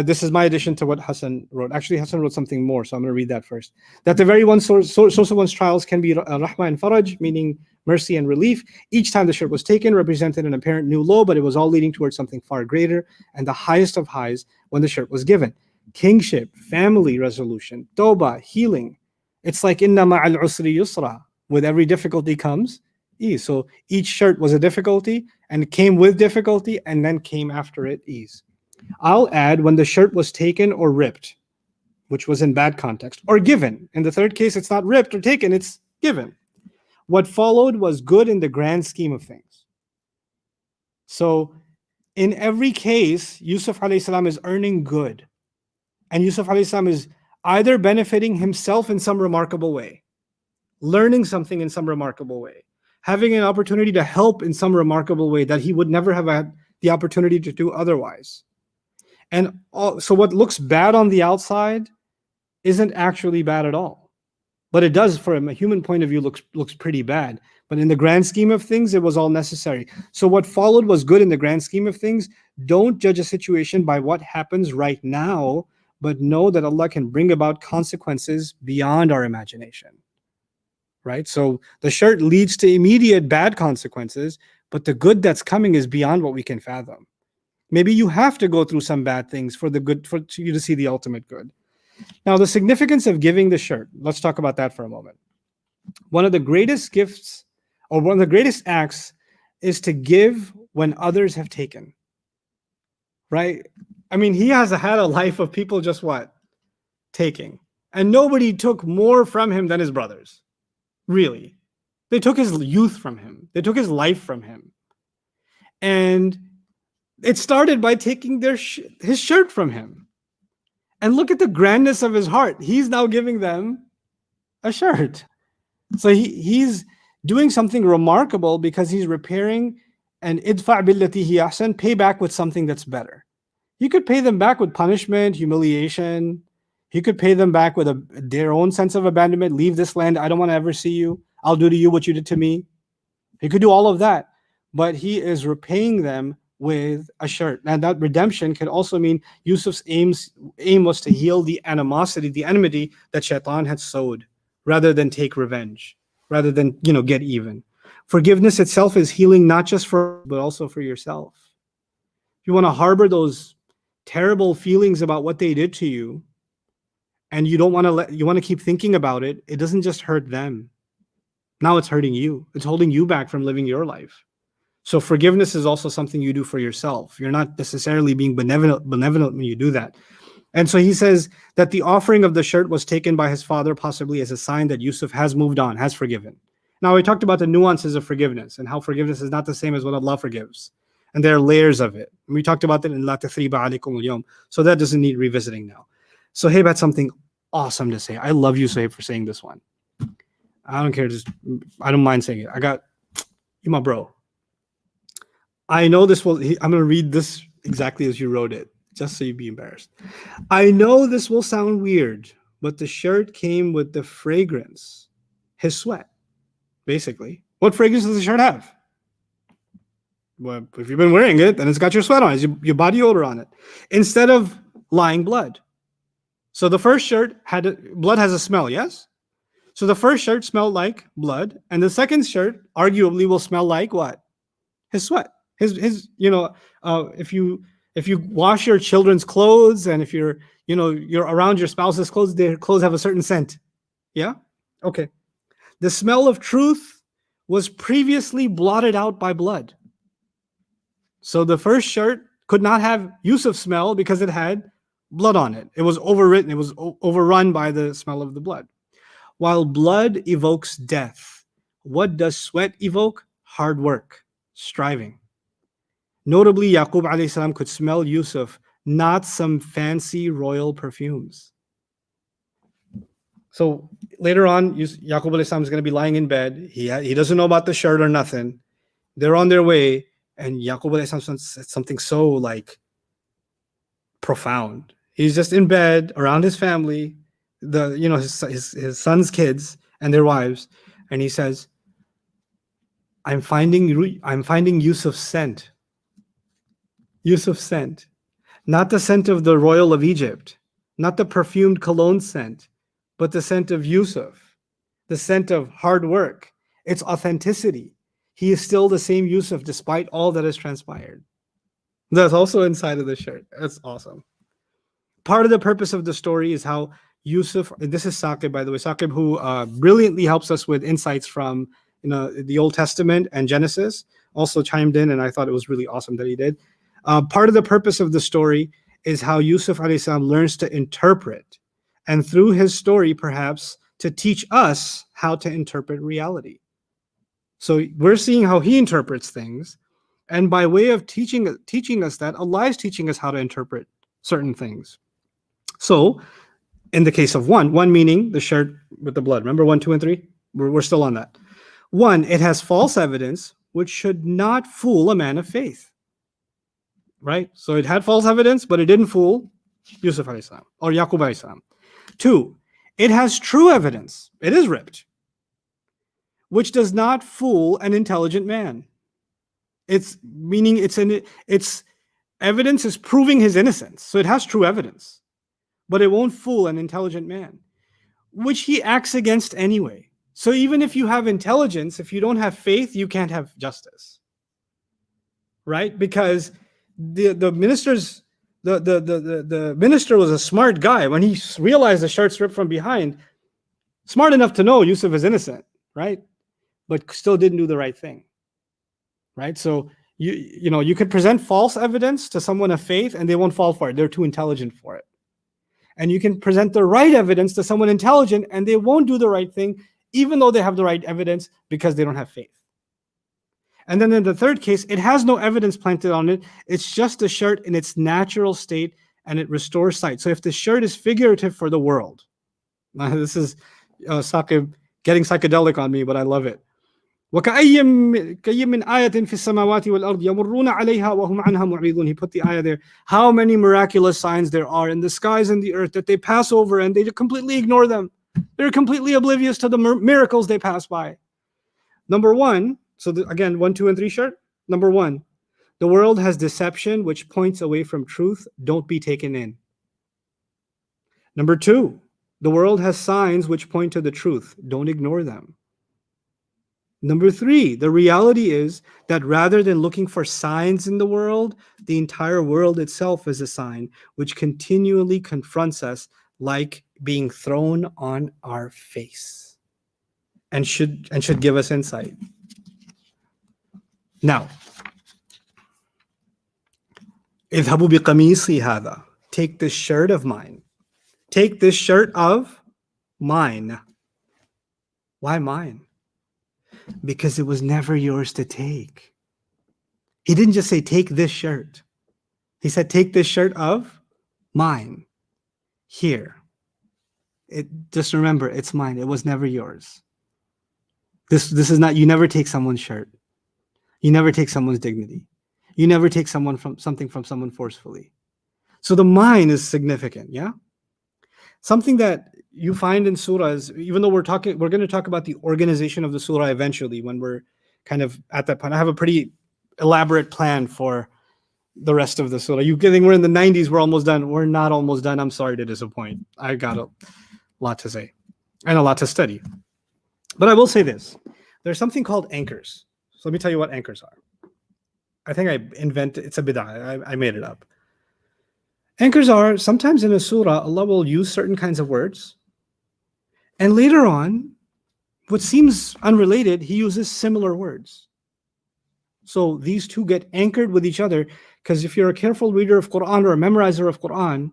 this is my addition to what Hassan wrote. Actually, Hassan wrote something more, so I'm going to read that first. That the very one source of one's trials can be rahmah and faraj, meaning mercy and relief. Each time the shirt was taken represented an apparent new low, but it was all leading towards something far greater and the highest of highs when the shirt was given. Kingship, family resolution, tawbah, healing. It's like inna ma'al usri yusra. With every difficulty comes ease. So each shirt was a difficulty and came with difficulty and then came after it ease. I'll add, when the shirt was taken or ripped, which was in bad context, or given. In the third case, it's not ripped or taken, it's given. What followed was good in the grand scheme of things. So in every case, Yusuf alayhi salam is earning good. And Yusuf alayhi salam is either benefiting himself in some remarkable way, learning something in some remarkable way, having an opportunity to help in some remarkable way that he would never have had the opportunity to do otherwise. And so what looks bad on the outside isn't actually bad at all. But it does, from a human point of view, looks pretty bad. But in the grand scheme of things, it was all necessary. So what followed was good in the grand scheme of things. Don't judge a situation by what happens right now, but know that Allah can bring about consequences beyond our imagination. Right? So the shirt leads to immediate bad consequences, but the good that's coming is beyond what we can fathom. Maybe you have to go through some bad things for you to see the ultimate good. Now, the significance of giving the shirt, let's talk about that for a moment. One of the greatest gifts, or one of the greatest acts, is to give when others have taken. right? I mean, he has had a life of people just what? Taking. And nobody took more from him than his brothers. Really. They took his youth from him. They took his life from him. And it started by taking his shirt from him. And look at the grandness of his heart. He's now giving them a shirt. So he's doing something remarkable because he's repairing and idfa' billati hi ahsan, pay back with something that's better. You could pay them back with punishment, humiliation. He could pay them back with their own sense of abandonment. Leave this land. I don't want to ever see you. I'll do to you what you did to me. He could do all of that. But he is repaying them with a shirt. And that redemption can also mean Yusuf's aim was to heal the animosity, the enmity that Shaitan had sowed, rather than take revenge, rather than, get even. Forgiveness itself is healing, not just for, but also for yourself. If you want to harbor those terrible feelings about what they did to you, and you don't want to you want to keep thinking about it, it doesn't just hurt them. Now it's hurting you. It's holding you back from living your life. So forgiveness is also something you do for yourself. You're not necessarily being benevolent when you do that. And so he says that the offering of the shirt was taken by his father possibly as a sign that Yusuf has moved on, has forgiven. Now we talked about the nuances of forgiveness and how forgiveness is not the same as what Allah forgives. And there are layers of it. And we talked about that in La Tathriba Alaykum al-Yawm. So that doesn't need revisiting now. Suhaib had something awesome to say. I love you, Suhaib, for saying this one. I don't care. I don't mind saying it. You my bro. I know this I'm going to read this exactly as you wrote it, just so you'd be embarrassed. I know this will sound weird, but the shirt came with the fragrance, his sweat, basically. What fragrance does the shirt have? Well, if you've been wearing it, then it's got your sweat on it, your body odor on it, instead of lying blood. So the first shirt blood has a smell, yes? So the first shirt smelled like blood, and the second shirt arguably will smell like what? His sweat. His if you wash your children's clothes, and if you're around your spouse's clothes, their clothes have a certain scent. Yeah? Okay. The smell of truth was previously blotted out by blood. So the first shirt could not have Yusuf's smell because it had blood on it. It was overwritten. It was overrun by the smell of the blood. While blood evokes death, what does sweat evoke? Hard work, striving. Notably, Yaqub alayhi salam could smell Yusuf, not some fancy royal perfumes. So later on, Yaqub alayhi salam is going to be lying in bed. He doesn't know about the shirt or nothing. They're on their way, and Yaqub alayhi salam said something so profound. He's just in bed around his family, his son's kids and their wives, and he says, I'm finding Yusuf's scent. Yusuf's scent. Not the scent of the royal of Egypt, not the perfumed cologne scent, but the scent of Yusuf, the scent of hard work, its authenticity. He is still the same Yusuf despite all that has transpired. That's also inside of the shirt. That's awesome. Part of the purpose of the story is how Yusuf, and this is Saqib, by the way, Saqib, who brilliantly helps us with insights from the Old Testament and Genesis, also chimed in, and I thought it was really awesome that he did. Part of the purpose of the story is how Yusuf alayhi salam learns to interpret, and through his story, perhaps, to teach us how to interpret reality. So we're seeing how he interprets things, and by way of teaching us that, Allah is teaching us how to interpret certain things. So, in the case of one meaning the shirt with the blood. Remember 1, 2, and 3? We're still on that. 1, it has false evidence, which should not fool a man of faith. Right? So it had false evidence, but it didn't fool Yusuf alayhi salam or Yaqub alayhi salam. 2, it has true evidence. It is ripped, which does not fool an intelligent man. Its evidence is proving his innocence. So it has true evidence, but it won't fool an intelligent man, which he acts against anyway. So even if you have intelligence, if you don't have faith, you can't have justice. Right? Because the minister was a smart guy. When he realized the shirt's ripped from behind, smart enough to know Yusuf is innocent, right? But still didn't do the right thing. Right? So You could present false evidence to someone of faith and they won't fall for it. They're too intelligent for it. And you can present the right evidence to someone intelligent and they won't do the right thing, even though they have the right evidence, because they don't have faith. And then in the third case, it has no evidence planted on it. It's just a shirt in its natural state and it restores sight. So if the shirt is figurative for the world, now this is Saqib getting psychedelic on me, but I love it. وَكَأَيٍّ مِّنْ آيَةٍ فِي السَّمَاوَاتِ وَالْأَرْضِ يَمُرُّونَ عَلَيْهَا وَهُمْ عَنْهَا مُعْرِضُونَ. He put the ayah there. How many miraculous signs there are in the skies and the earth that they pass over and they completely ignore them. They're completely oblivious to the miracles they pass by. Number one, so again, 1, 2, and 3 shirt. Number one, the world has deception which points away from truth. Don't be taken in. Number two, the world has signs which point to the truth. Don't ignore them. Number three, the reality is that rather than looking for signs in the world, the entire world itself is a sign which continually confronts us like being thrown on our face and should give us insight. Now, اذهبوا بقميصي هذا. Take this shirt of mine. Take this shirt of mine. Why mine? Because it was never yours to take. He didn't just say, take this shirt. He said, take this shirt of mine. Here. Just remember, it's mine. It was never yours. This is not, you never take someone's shirt. You never take someone's dignity. You never take something from someone forcefully. So the mine is significant, yeah? Something that you find in surahs, even though we're going to talk about the organization of the surah eventually when we're kind of at that point. I have a pretty elaborate plan for the rest of the surah. You think we're in the 90s, we're almost done. We're not almost done. I'm sorry to disappoint. I got a lot to say and a lot to study. But I will say this. There's something called anchors. So let me tell you what anchors are. I think I invented, it's a bid'ah. I made it up. Anchors are, sometimes in a surah, Allah will use certain kinds of words. And later on, what seems unrelated, he uses similar words. So these two get anchored with each other, because if you're a careful reader of Quran or a memorizer of Quran,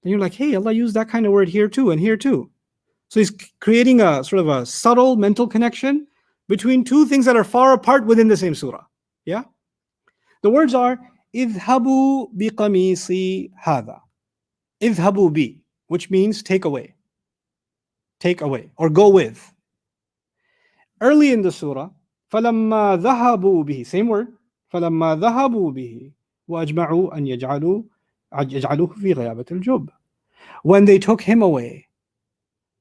then you're like, hey, Allah used that kind of word here too, and here too. So he's creating a sort of a subtle mental connection between two things that are far apart within the same surah. Yeah? The words are, اذهبوا بقميصي هذا. اذهبوا bi, which means take away. Take away, or go with. Early in the surah, فَلَمَّا ذَهَبُوا بِهِ, same word, فَلَمَّا ذَهَبُوا بِهِ وَأَجْمَعُوا أَنْ يَجْعَلُوهُ فِي غَيَابَةِ الْجُبِّ. When they took him away,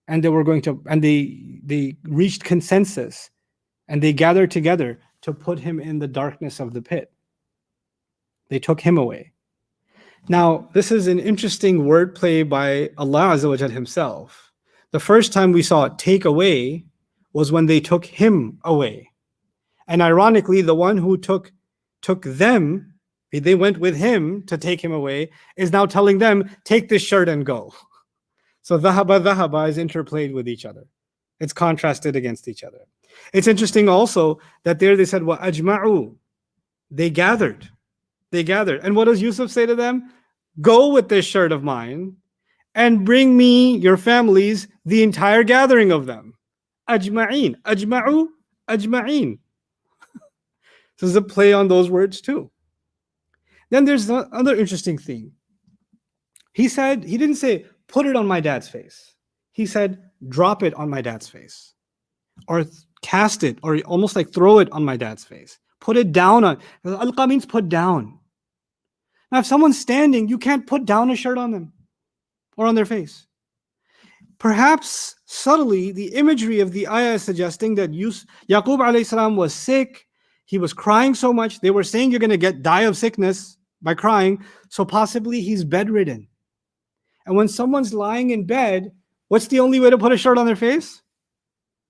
and they reached consensus, and they gathered together to put him in the darkness of the pit. They took him away. Now, this is an interesting wordplay by Allah Azza wa Jal himself. The first time we saw take away was when they took him away. And ironically, the one who took them, they went with him to take him away, is now telling them, take this shirt and go. So dhahaba is interplayed with each other. It's contrasted against each other. It's interesting also that there they said, wa ajma'u. They gathered. And what does Yusuf say to them? Go with this shirt of mine and bring me, your families, the entire gathering of them. Ajma'in. Ajma'u, ajma'in. So there's a play on those words too. Then there's another interesting thing. He didn't say, put it on my dad's face. He said, drop it on my dad's face. Or cast it, or almost like throw it on my dad's face. Put it down on. Alqa means put down. Now, if someone's standing, you can't put down a shirt on them or on their face. Perhaps subtly, the imagery of the ayah is suggesting that Yaqub alayhi salam was sick. He was crying so much. They were saying you're going to die of sickness by crying. So possibly he's bedridden. And when someone's lying in bed, what's the only way to put a shirt on their face?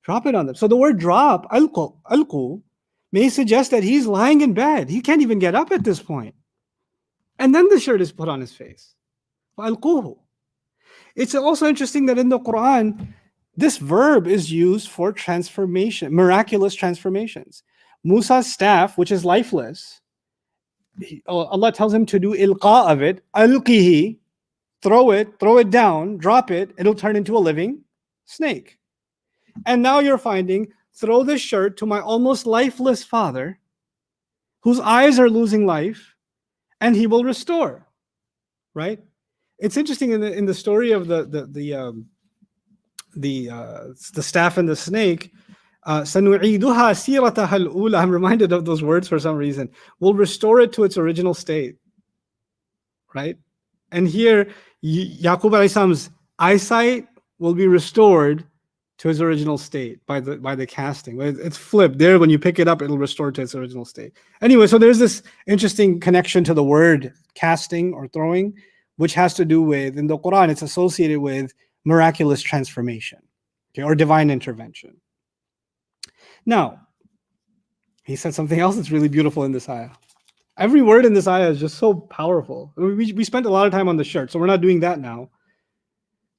Drop it on them. So the word drop, alqu, may suggest that he's lying in bed. He can't even get up at this point. And then the shirt is put on his face. Alquhu. It's also interesting that in the Quran, this verb is used for transformation, miraculous transformations. Musa's staff, which is lifeless, Allah tells him to do ilqa of it, alqihi, throw it down, drop it, it'll turn into a living snake. And now you're finding, throw this shirt to my almost lifeless father, whose eyes are losing life, and he will restore. Right? It's interesting in the story of the staff and the snake. سَنُعِيدُهَا سِيرَتَهَا الْأُولَى. I'm reminded of those words for some reason. We'll restore it to its original state. Right? And here, Yaqub alayhi salam's eyesight will be restored to his original state by the casting. It's flipped. There, when you pick it up, it'll restore to its original state. Anyway, so there's this interesting connection to the word casting or throwing, which has to do with, in the Quran, it's associated with miraculous transformation, okay, or divine intervention. Now, he said something else that's really beautiful in this ayah. Every word in this ayah is just so powerful. We spent a lot of time on the shirt, so we're not doing that now.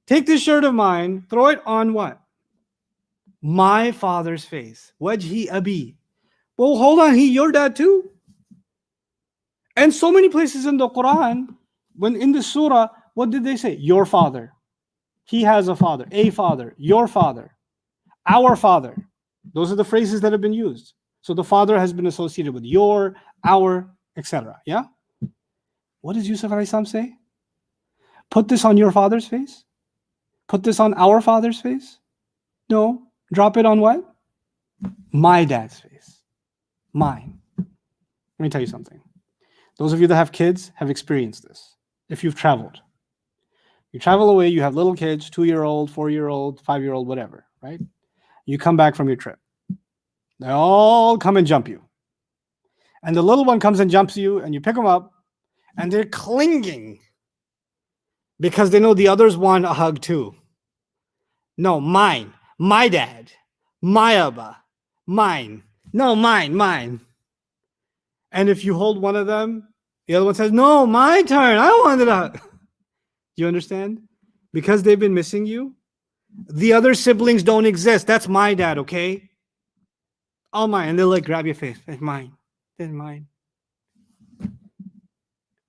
Take this shirt of mine, throw it on what? My father's face. Wajhi abi. Well, hold on, your dad too? And so many places in the Quran, when in the surah, what did they say? Your father. He has a father, your father, our father. Those are the phrases that have been used. So the father has been associated with your, our, etc. Yeah? What does Yusuf alayhi salam say? Put this on your father's face? Put this on our father's face? No. Drop it on what? My dad's face. Mine. Let me tell you something. Those of you that have kids have experienced this. If you've traveled. You travel away, you have little kids, 2-year-old, 4-year-old, 5-year-old, whatever, right? You come back from your trip. They all come and jump you. And the little one comes and jumps you, and you pick them up, and they're clinging because they know the others want a hug too. No, mine. My dad, my Abba, mine. No, mine. And if you hold one of them, the other one says, no, my turn. I wanted a. Do you understand? Because they've been missing you, the other siblings don't exist. That's my dad, okay? All mine. And they'll like grab your face. It's mine. It's mine.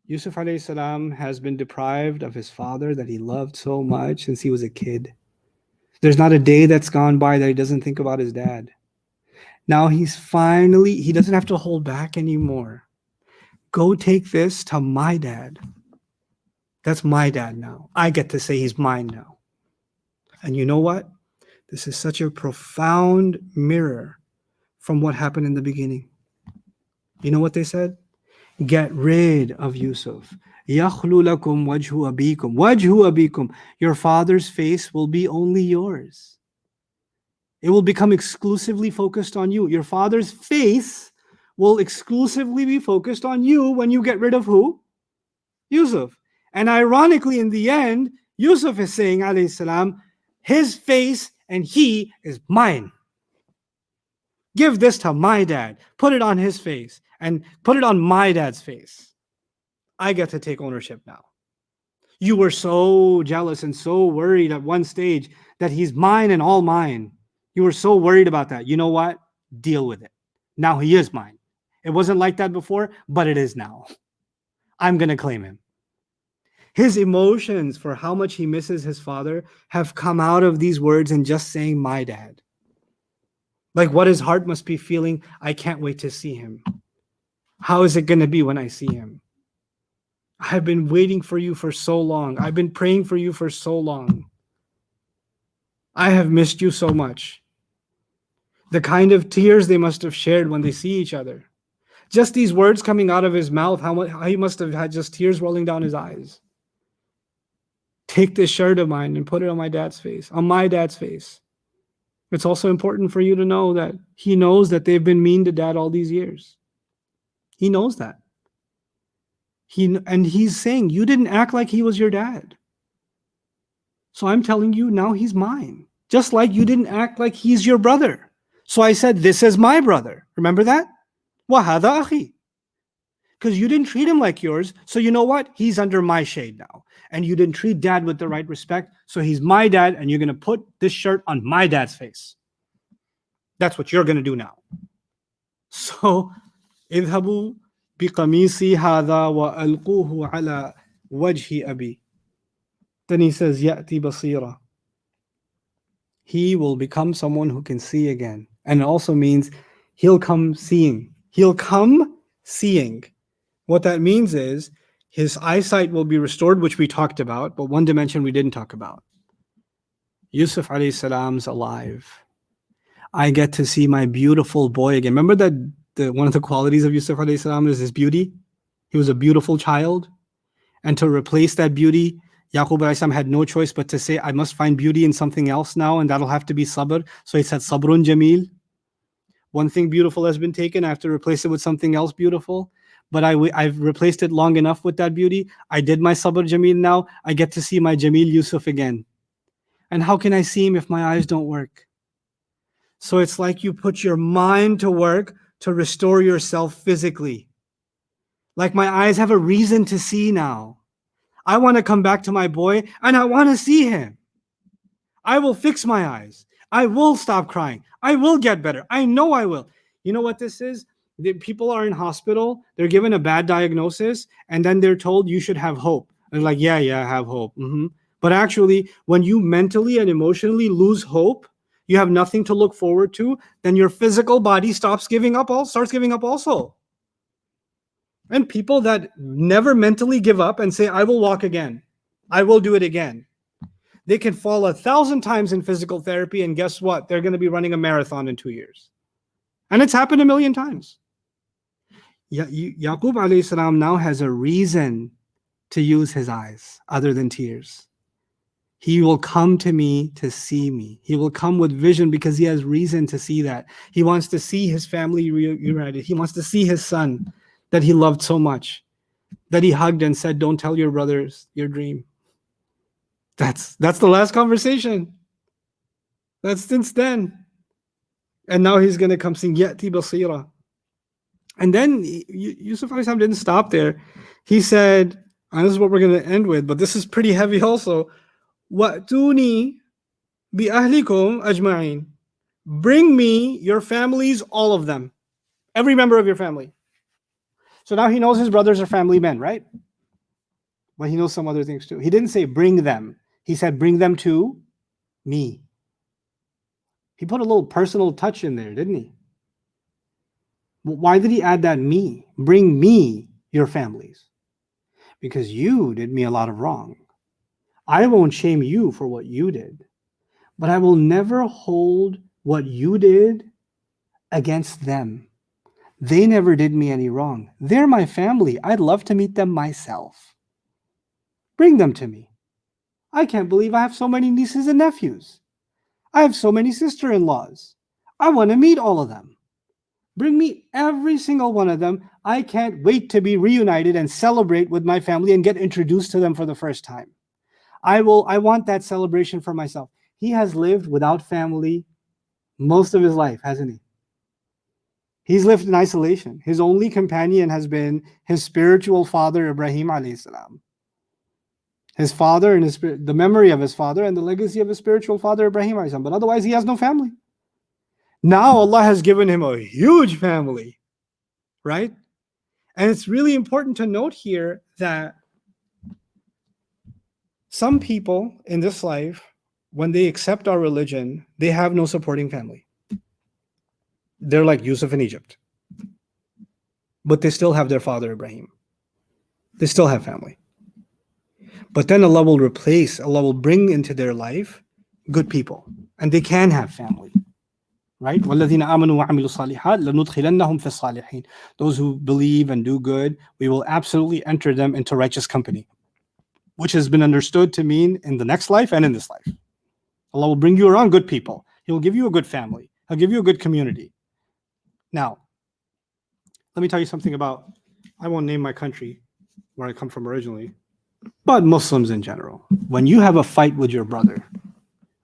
Yusuf alayhi salam has been deprived of his father that he loved so much since he was a kid. There's not a day that's gone by that he doesn't think about his dad. Now he doesn't have to hold back anymore. Go take this to my dad. That's my dad now. I get to say he's mine now. And you know what? This is such a profound mirror from what happened in the beginning. You know what they said? Get rid of Yusuf. يَخْلُ لَكُمْ وَجْهُ أَبِيكُمْ وَجْهُ أَبِيكُمْ. Your father's face will be only yours. It will become exclusively focused on you. Your father's face will exclusively be focused on you when you get rid of who? Yusuf. And ironically, in the end, Yusuf is saying, alayhi salam, his face and he is mine. Give this to my dad. Put it on his face and put it on my dad's face. I get to take ownership now. You were so jealous and so worried at one stage that he's mine and all mine. You were so worried about that. You know what? Deal with it. Now he is mine. It wasn't like that before, but it is now. I'm going to claim him. His emotions for how much he misses his father have come out of these words and just saying, my dad. Like what his heart must be feeling. I can't wait to see him. How is it going to be when I see him? I've been waiting for you for so long. I've been praying for you for so long. I have missed you so much. The kind of tears they must have shared when they see each other. Just these words coming out of his mouth, how he must have had just tears rolling down his eyes. Take this shirt of mine and put it on my dad's face, on my dad's face. It's also important for you to know that he knows that they've been mean to dad all these years. He knows that. And he's saying, you didn't act like he was your dad. So I'm telling you, now he's mine. Just like you didn't act like he's your brother. So I said, this is my brother. Remember that? وَهَذَا أَخِي. Because you didn't treat him like yours. So you know what? He's under my shade now. And you didn't treat dad with the right respect. So he's my dad, and you're going to put this shirt on my dad's face. That's what you're going to do now. So, idhabu بقميصي هذا وألقوه على وجه أبي. Then he says, يأتي بصيرا. He will become someone who can see again. And it also means he'll come seeing. He'll come seeing. What that means is his eyesight will be restored, which we talked about, but one dimension we didn't talk about. Yusuf alayhi salam's alive. I get to see my beautiful boy again. Remember that one of the qualities of Yusuf alayhi salam is his beauty? He was a beautiful child. And to replace that beauty, Yaqub alayhi salam had no choice but to say, I must find beauty in something else now, and that'll have to be sabr. So he said, sabrun jameel. One thing beautiful has been taken, I have to replace it with something else beautiful. But I've replaced it long enough with that beauty. I did my sabr jameel now. I get to see my Jameel Yusuf again. And how can I see him if my eyes don't work? So it's like you put your mind to work to restore yourself physically. Like my eyes have a reason to see now. I want to come back to my boy and I want to see him. I will fix my eyes. I will stop crying. I will get better. I know I will. You know what this is? The people are in hospital. They're given a bad diagnosis and then they're told you should have hope. They're like, yeah, I have hope. But actually, when you mentally and emotionally lose hope, you have nothing to look forward to, then your physical body starts giving up also. And people that never mentally give up and say, I will walk again, I will do it again, they can fall 1,000 times in physical therapy, and guess what? They're going to be running a marathon in 2 years. And it's happened 1,000,000 times. Yaqub alayhi salam now has a reason to use his eyes other than tears. He will come to me to see me. He will come with vision because he has reason to see that. He wants to see his family reunited. He wants to see his son that he loved so much, that he hugged and said, don't tell your brothers your dream. That's the last conversation. That's since then. And now he's going to come sing Ya'ti Basira. And then Yusuf alayhi salam didn't stop there. He said, and this is what we're going to end with, but this is pretty heavy also. Wa'tuni bi ahlikum ajma'in. Bring me your families, all of them. Every member of your family. So now he knows his brothers are family men, right? But he knows some other things too. He didn't say bring them. He said bring them to me. He put a little personal touch in there, didn't he? Why did he add that me? Bring me your families. Because you did me a lot of wrong. I won't shame you for what you did, but I will never hold what you did against them. They never did me any wrong. They're my family. I'd love to meet them myself. Bring them to me. I can't believe I have so many nieces and nephews. I have so many sister-in-laws. I want to meet all of them. Bring me every single one of them. I can't wait to be reunited and celebrate with my family and get introduced to them for the first time. I want that celebration for myself. He has lived without family most of his life, hasn't he? He's lived in isolation. His only companion has been his spiritual father, Ibrahim alayhi salam. His father and the memory of his father and the legacy of his spiritual father, Ibrahim alayhi salam. But otherwise, he has no family. Now Allah has given him a huge family, right? And it's really important to note here that some people in this life, when they accept our religion, they have no supporting family. They're like Yusuf in Egypt. But they still have their father, Ibrahim. They still have family. But then Allah will bring into their life good people. And they can have family. Right? وَالَّذِينَ آمَنُوا وَعَمِلُوا الصَّالِحَاتِ لَنُدْخِلَنَّهُمْ فِي الصَّالِحِينَ. Those who believe and do good, we will absolutely enter them into righteous company, which has been understood to mean in the next life and in this life. Allah will bring you around good people. He will give you a good family. He'll give you a good community. Now, let me tell you something about, I won't name my country where I come from originally, but Muslims in general. When you have a fight with your brother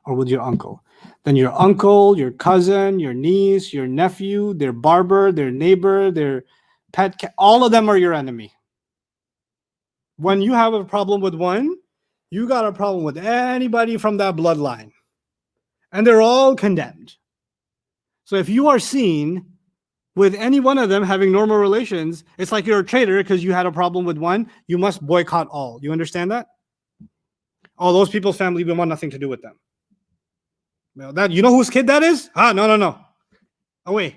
or with your uncle, then your uncle, your cousin, your niece, your nephew, their barber, their neighbor, their pet cat, all of them are your enemy. When you have a problem with one, you got a problem with anybody from that bloodline. And they're all condemned. So if you are seen with any one of them having normal relations, it's like you're a traitor because you had a problem with one. You must boycott all. You understand that? All those people's family, we want nothing to do with them. Well, that, you know whose kid that is? No. Away.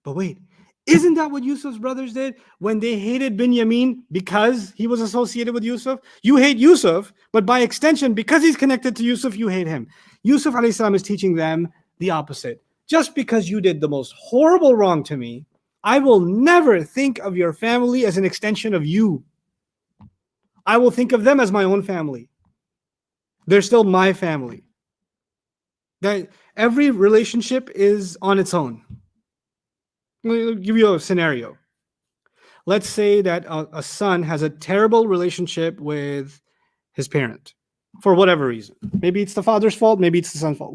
But wait, isn't that what Yusuf's brothers did when they hated Binyamin because he was associated with Yusuf? You hate Yusuf, but by extension, because he's connected to Yusuf, you hate him. Yusuf alayhi salam is teaching them the opposite. Just because you did the most horrible wrong to me, I will never think of your family as an extension of you. I will think of them as my own family. They're still my family. That every relationship is on its own. I'll give you a scenario. Let's say that a son has a terrible relationship with his parent for whatever reason. Maybe it's the father's fault, maybe it's the son's fault.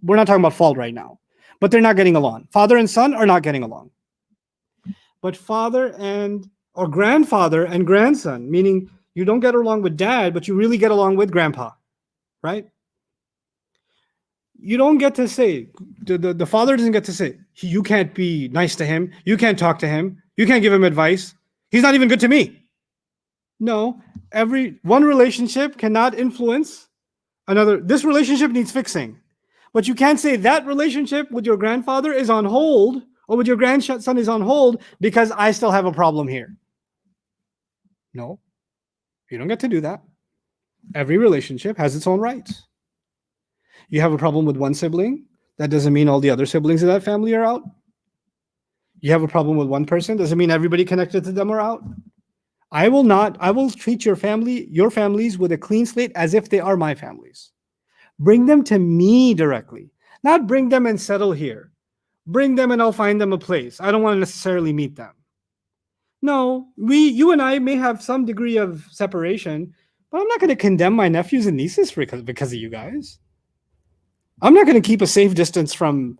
We're not talking about fault right now, but they're not getting along. Father and son are not getting along. But father and or grandfather and grandson, meaning you don't get along with dad, but you really get along with grandpa, right? You don't get to say, the father doesn't get to say, you can't be nice to him, you can't talk to him, you can't give him advice, he's not even good to me. No, every one relationship cannot influence another. This relationship needs fixing. But you can't say that relationship with your grandfather is on hold or with your grandson is on hold because I still have a problem here. No, you don't get to do that. Every relationship has its own rights. You have a problem with one sibling, that doesn't mean all the other siblings in that family are out. You have a problem with one person, doesn't mean everybody connected to them are out. I will treat your families with a clean slate as if they are my families. Bring them to me directly, not bring them and settle here. Bring them and I'll find them a place. I don't want to necessarily meet them. No, you and I may have some degree of separation, but I'm not going to condemn my nephews and nieces because of you guys. I'm not going to keep a safe distance from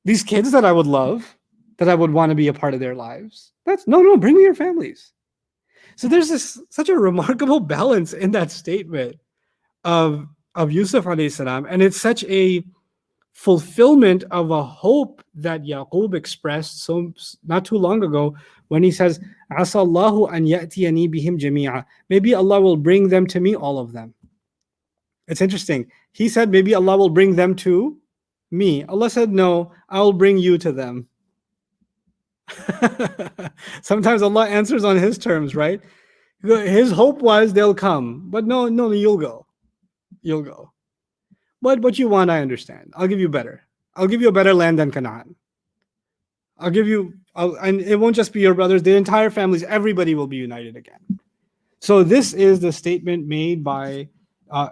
these kids that I would love, that I would want to be a part of their lives. No, bring me your families. So there's such a remarkable balance in that statement of Yusuf alayhi salam, and it's such a fulfillment of a hope that Yaqub expressed so not too long ago when he says, Asallahu an ya'tiyani bihim jami'a. Maybe Allah will bring them to me, all of them. It's interesting. He said, maybe Allah will bring them to me. Allah said, no, I'll bring you to them. Sometimes Allah answers on his terms, right? His hope was they'll come, but no, you'll go. But what you want, I understand. I'll give you better. I'll give you a better land than Canaan. And it won't just be your brothers, the entire families, everybody will be united again. So this is the statement made by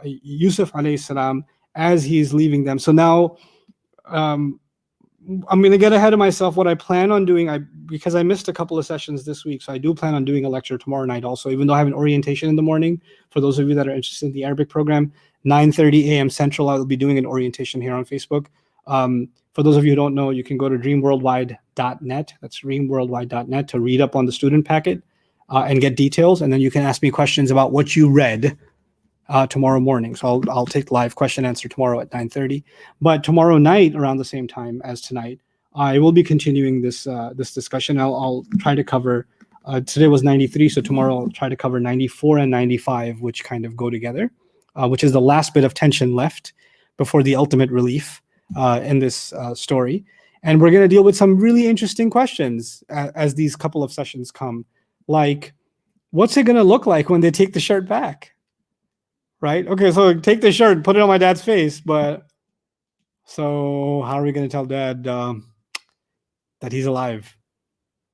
Yusuf alayhi salam as he's leaving them. So now I'm going to get ahead of myself. What I plan on doing, because I missed a couple of sessions this week, so I do plan on doing a lecture tomorrow night also, even though I have an orientation in the morning. For those of you that are interested in the Arabic program, 9:30 a.m. Central, I will be doing an orientation here on Facebook. For those of you who don't know, you can go to dreamworldwide.net. That's dreamworldwide.net to read up on the student packet and get details. And then you can ask me questions about what you read tomorrow morning. So I'll take live question answer tomorrow at 9:30. But tomorrow night, around the same time as tonight, I will be continuing this discussion. I'll try to cover, today was 93, so tomorrow I'll try to cover 94 and 95, which kind of go together, which is the last bit of tension left before the ultimate relief in this story. And we're going to deal with some really interesting questions as these couple of sessions come, like, what's it going to look like when they take the shirt back? Right? Okay, so take the shirt, put it on my dad's face, but so how are we going to tell dad that he's alive?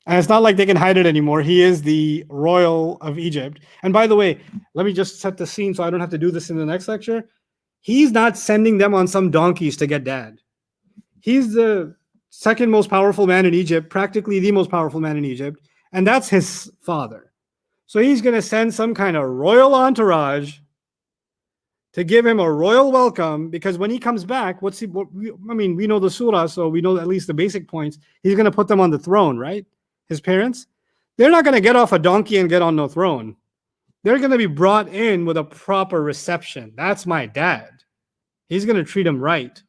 And it's not like they can hide it anymore. He is the royal of Egypt. And by the way, let me just set the scene so I don't have to do this in the next lecture. He's not sending them on some donkeys to get dad. He's the second most powerful man in Egypt, practically the most powerful man in Egypt, and that's his father. So he's going to send some kind of royal entourage to give him a royal welcome, because when he comes back, we know the surah, so we know at least the basic points. He's going to put them on the throne, right? His parents, they're not going to get off a donkey and get on no throne. They're going to be brought in with a proper reception. That's my dad. He's going to treat him right.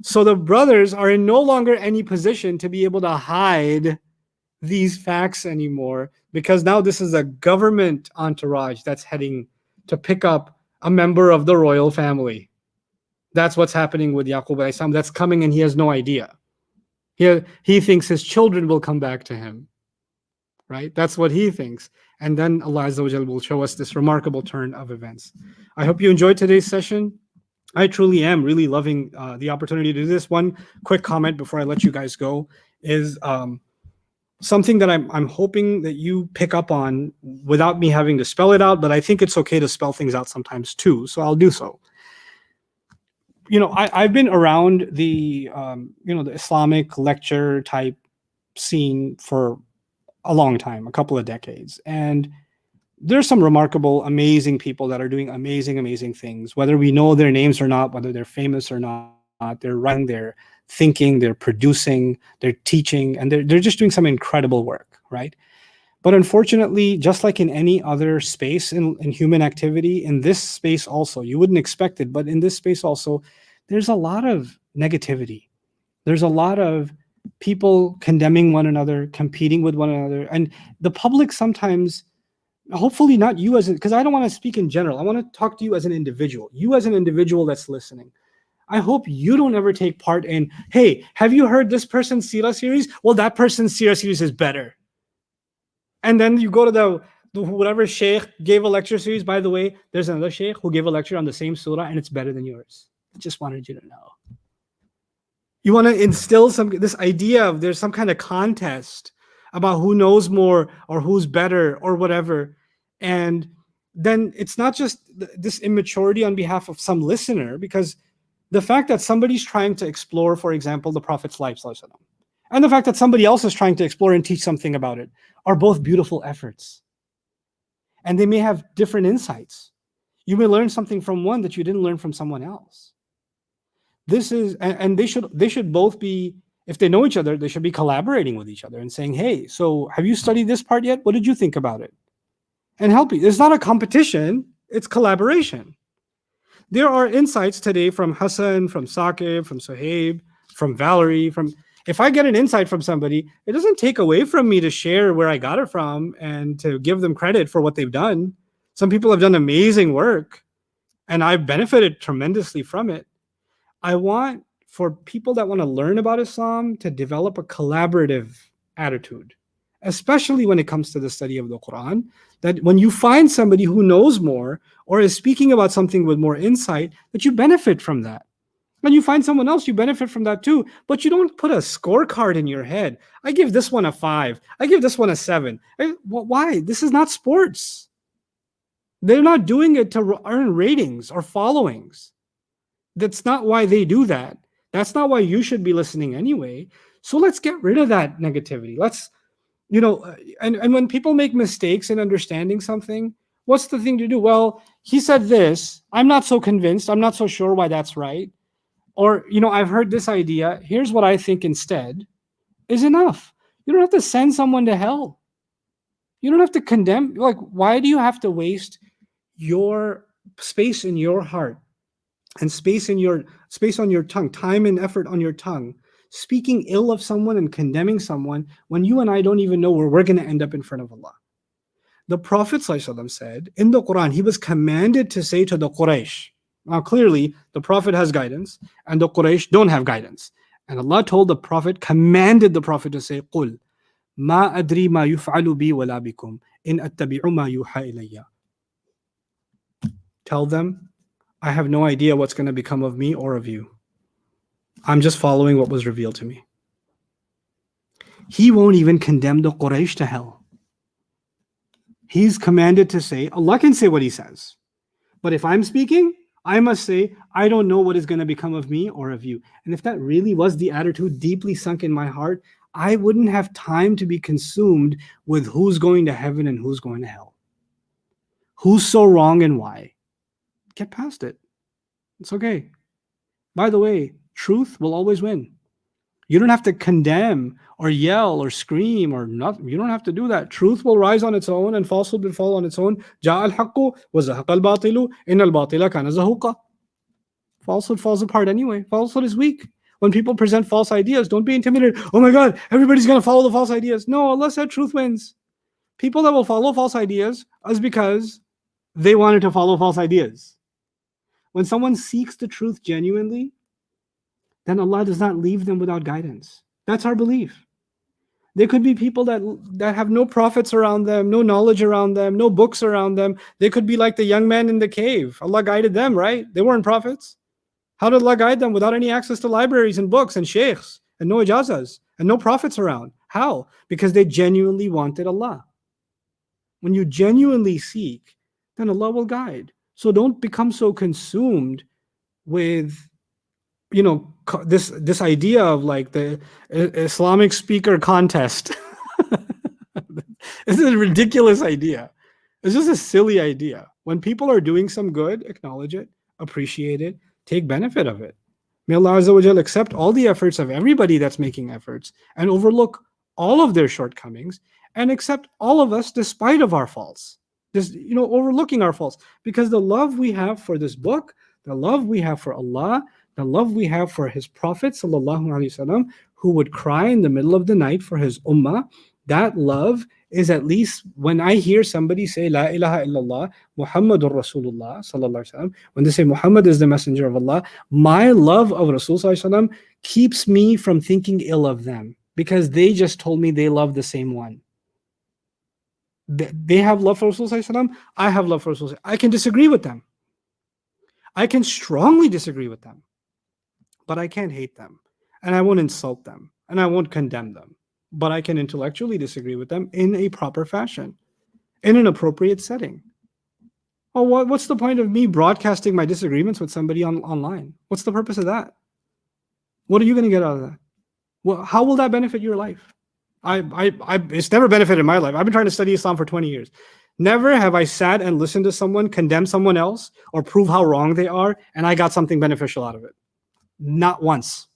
So the brothers are in no longer any position to be able to hide these facts anymore, because now this is a government entourage that's heading to pick up a member of the royal family. That's what's happening with Yaqub alayhi salam. That's coming and he has no idea. He thinks his children will come back to him, right? That's what he thinks. And then Allah Azza wa Jal will show us this remarkable turn of events. I hope you enjoyed today's session. I truly am really loving the opportunity to do this. One quick comment before I let you guys go is something that I'm hoping that you pick up on without me having to spell it out, but I think it's okay to spell things out sometimes too, so I'll do so. You know, I've been around the the Islamic lecture type scene for a long time, a couple of decades, and there's some remarkable, amazing people that are doing amazing things, whether we know their names or not, whether they're famous or not. They're writing, they're thinking, they're producing, they're teaching, and they're just doing some incredible work, right? But unfortunately, just like in any other space in human activity, in this space also, you wouldn't expect it, but in this space also, there's a lot of negativity. There's a lot of people condemning one another, competing with one another, and the public sometimes, hopefully not you as, because I don't want to speak in general. I want to talk to you as an individual. You as an individual that's listening. I hope you don't ever take part in, hey, have you heard this person's Sirah series? Well, that person's Sirah series is better. And then you go to the whatever sheikh gave a lecture series. By the way, there's another sheikh who gave a lecture on the same surah and it's better than yours. I just wanted you to know. You want to instill this idea of there's some kind of contest about who knows more or who's better or whatever. And then it's not just this immaturity on behalf of some listener, because the fact that somebody's trying to explore, for example, the Prophet's life, and the fact that somebody else is trying to explore and teach something about it are both beautiful efforts. And they may have different insights. You may learn something from one that you didn't learn from someone else. This is, and they should both be, if they know each other, they should be collaborating with each other and saying, hey, so have you studied this part yet? What did you think about it? And help you. It's not a competition, it's collaboration. There are insights today from Hassan, from Saqib, from Suhaib, from Valerie, if I get an insight from somebody, it doesn't take away from me to share where I got it from and to give them credit for what they've done. Some people have done amazing work and I've benefited tremendously from it. I want for people that want to learn about Islam to develop a collaborative attitude, especially when it comes to the study of the Quran, that when you find somebody who knows more or is speaking about something with more insight, that you benefit from that. When you find someone else, you benefit from that too. But you don't put a scorecard in your head. I give this one a 5. I give this one a 7. Why? This is not sports. They're not doing it to earn ratings or followings. That's not why they do that. That's not why you should be listening anyway. So let's get rid of that negativity. Let's, and when people make mistakes in understanding something, what's the thing to do? Well, he said this. I'm not so convinced. I'm not so sure why that's right. Or, I've heard this idea. Here's what I think instead is enough. You don't have to send someone to hell. You don't have to condemn. Like, why do you have to waste your space in your heart and space on your tongue, time and effort on your tongue, speaking ill of someone and condemning someone when you and I don't even know where we're going to end up in front of Allah? The Prophet ﷺ said in the Quran, he was commanded to say to the Quraysh. Now, clearly, the Prophet has guidance and the Quraysh don't have guidance. And Allah told the Prophet, commanded the Prophet to say, قُلْ مَا أَدْرِي مَا يُفْعَلُ بِي وَلَا بِكُمْ إِنْ أَتَّبِعُ مَا يُوحَى إِلَيَّ. Tell them, I have no idea what's going to become of me or of you. I'm just following what was revealed to me. He won't even condemn the Quraysh to hell. He's commanded to say, Allah can say what he says. But if I'm speaking, I must say, I don't know what is going to become of me or of you. And if that really was the attitude deeply sunk in my heart, I wouldn't have time to be consumed with who's going to heaven and who's going to hell. Who's so wrong and why? Get past it. It's okay. By the way, truth will always win. You don't have to condemn or yell or scream or nothing. You don't have to do that. Truth will rise on its own and falsehood will fall on its own. جاء الحق وزهق الباطل إن الباطل كان زهوقا. Falsehood falls apart anyway. Falsehood is weak. When people present false ideas, don't be intimidated. Oh my God, everybody's going to follow the false ideas. No, Allah said truth wins. People that will follow false ideas is because they wanted to follow false ideas. When someone seeks the truth genuinely, then Allah does not leave them without guidance. That's our belief. There could be people that have no prophets around them, no knowledge around them, no books around them. They could be like the young man in the cave. Allah guided them, right? They weren't prophets. How did Allah guide them without any access to libraries and books and sheikhs and no ijazas and no prophets around? How? Because they genuinely wanted Allah. When you genuinely seek, then Allah will guide. So don't become so consumed with, this idea of like the Islamic speaker contest. This is a ridiculous idea. It's just a silly idea. When people are doing some good, acknowledge it, appreciate it, take benefit of it. May Allah Azza wa Jal accept all the efforts of everybody that's making efforts and overlook all of their shortcomings and accept all of us despite of our faults. Just, overlooking our faults. Because the love we have for this book, the love we have for Allah, the love we have for His Prophet Sallallahu Alaihi Wasallam, who would cry in the middle of the night for his ummah, that love is, at least when I hear somebody say La ilaha illallah Muhammadur Rasulullah Sallallahu Alaihi Wasallam, when they say Muhammad is the messenger of Allah, my love of Rasul Sallallahu Alaihi Wasallam keeps me from thinking ill of them, because they just told me they love the same one. They have love for Rasul Sallallahu Alaihi Wasallam, I have love for Rasul. I can disagree with them. I can strongly disagree with them. But I can't hate them, and I won't insult them, and I won't condemn them. But I can intellectually disagree with them in a proper fashion, in an appropriate setting. Oh, what's the point of me broadcasting my disagreements with somebody online? What's the purpose of that? What are you going to get out of that? Well, how will that benefit your life? It's never benefited my life. I've been trying to study Islam for 20 years. Never have I sat and listened to someone condemn someone else or prove how wrong they are, and I got something beneficial out of it. Not once.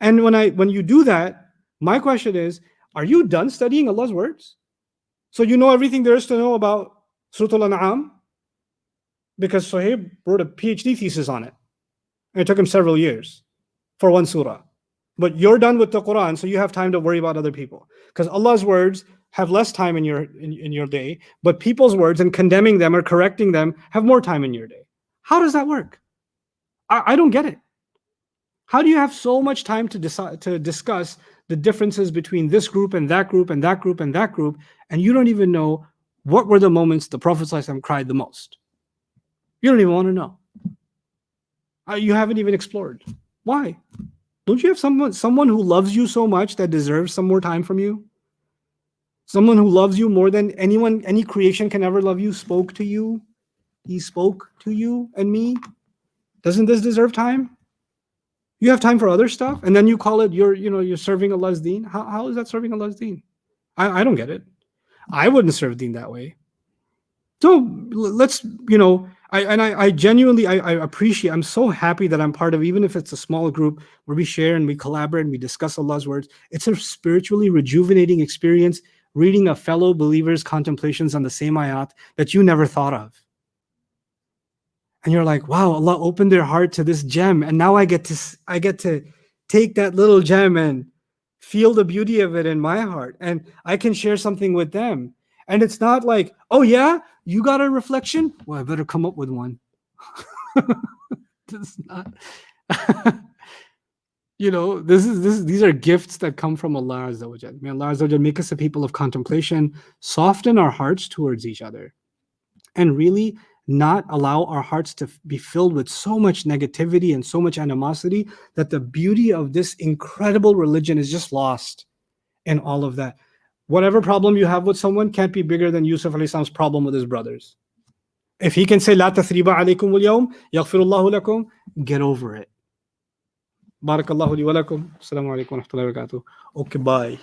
And when you do that, my question is, are you done studying Allah's words? So you know everything there is to know about Surah Al-An'am? Because Suhaib wrote a PhD thesis on it. And it took him several years for one surah. But you're done with the Quran, so you have time to worry about other people. Because Allah's words have less time in your day, but people's words and condemning them or correcting them have more time in your day. How does that work? I don't get it. How do you have so much time to discuss the differences between this group and that group and that group and that group, and you don't even know what were the moments the Prophet ﷺ cried the most? You don't even want to know. You haven't even explored. Why? Don't you have someone who loves you so much that deserves some more time from you? Someone who loves you more than anyone, any creation can ever love you, spoke to you. He spoke to you and me. Doesn't this deserve time? You have time for other stuff, and then you call it you're serving Allah's deen. How is that serving Allah's deen? I don't get it. I wouldn't serve deen that way. So let's, I genuinely appreciate. I'm so happy that I'm part of, even if it's a small group where we share and we collaborate and we discuss Allah's words. It's a spiritually rejuvenating experience reading a fellow believer's contemplations on the same ayat that you never thought of. And you're like, wow, Allah opened their heart to this gem, and now I get to take that little gem and feel the beauty of it in my heart, and I can share something with them. And it's not like, oh yeah, you got a reflection? Well, I better come up with one. It's not. These are gifts that come from Allah Azza wa Jal. May Allah Azza wa Jal make us a people of contemplation, soften our hearts towards each other, and really not allow our hearts to be filled with so much negativity and so much animosity that the beauty of this incredible religion is just lost in all of that. Whatever problem you have with someone can't be bigger than Yusuf alayhi salam's problem with his brothers. If he can say, La tathriba alaykum al-yawm, yaghfirullahu lakum, get over it. Barakallahu li wa lakum. Assalamu alaikum wa rahmatullahi wa barakatuh. Okay, bye.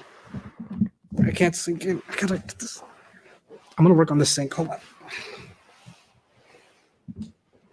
I can't sink in. I'm going to work on this sink. Hold on.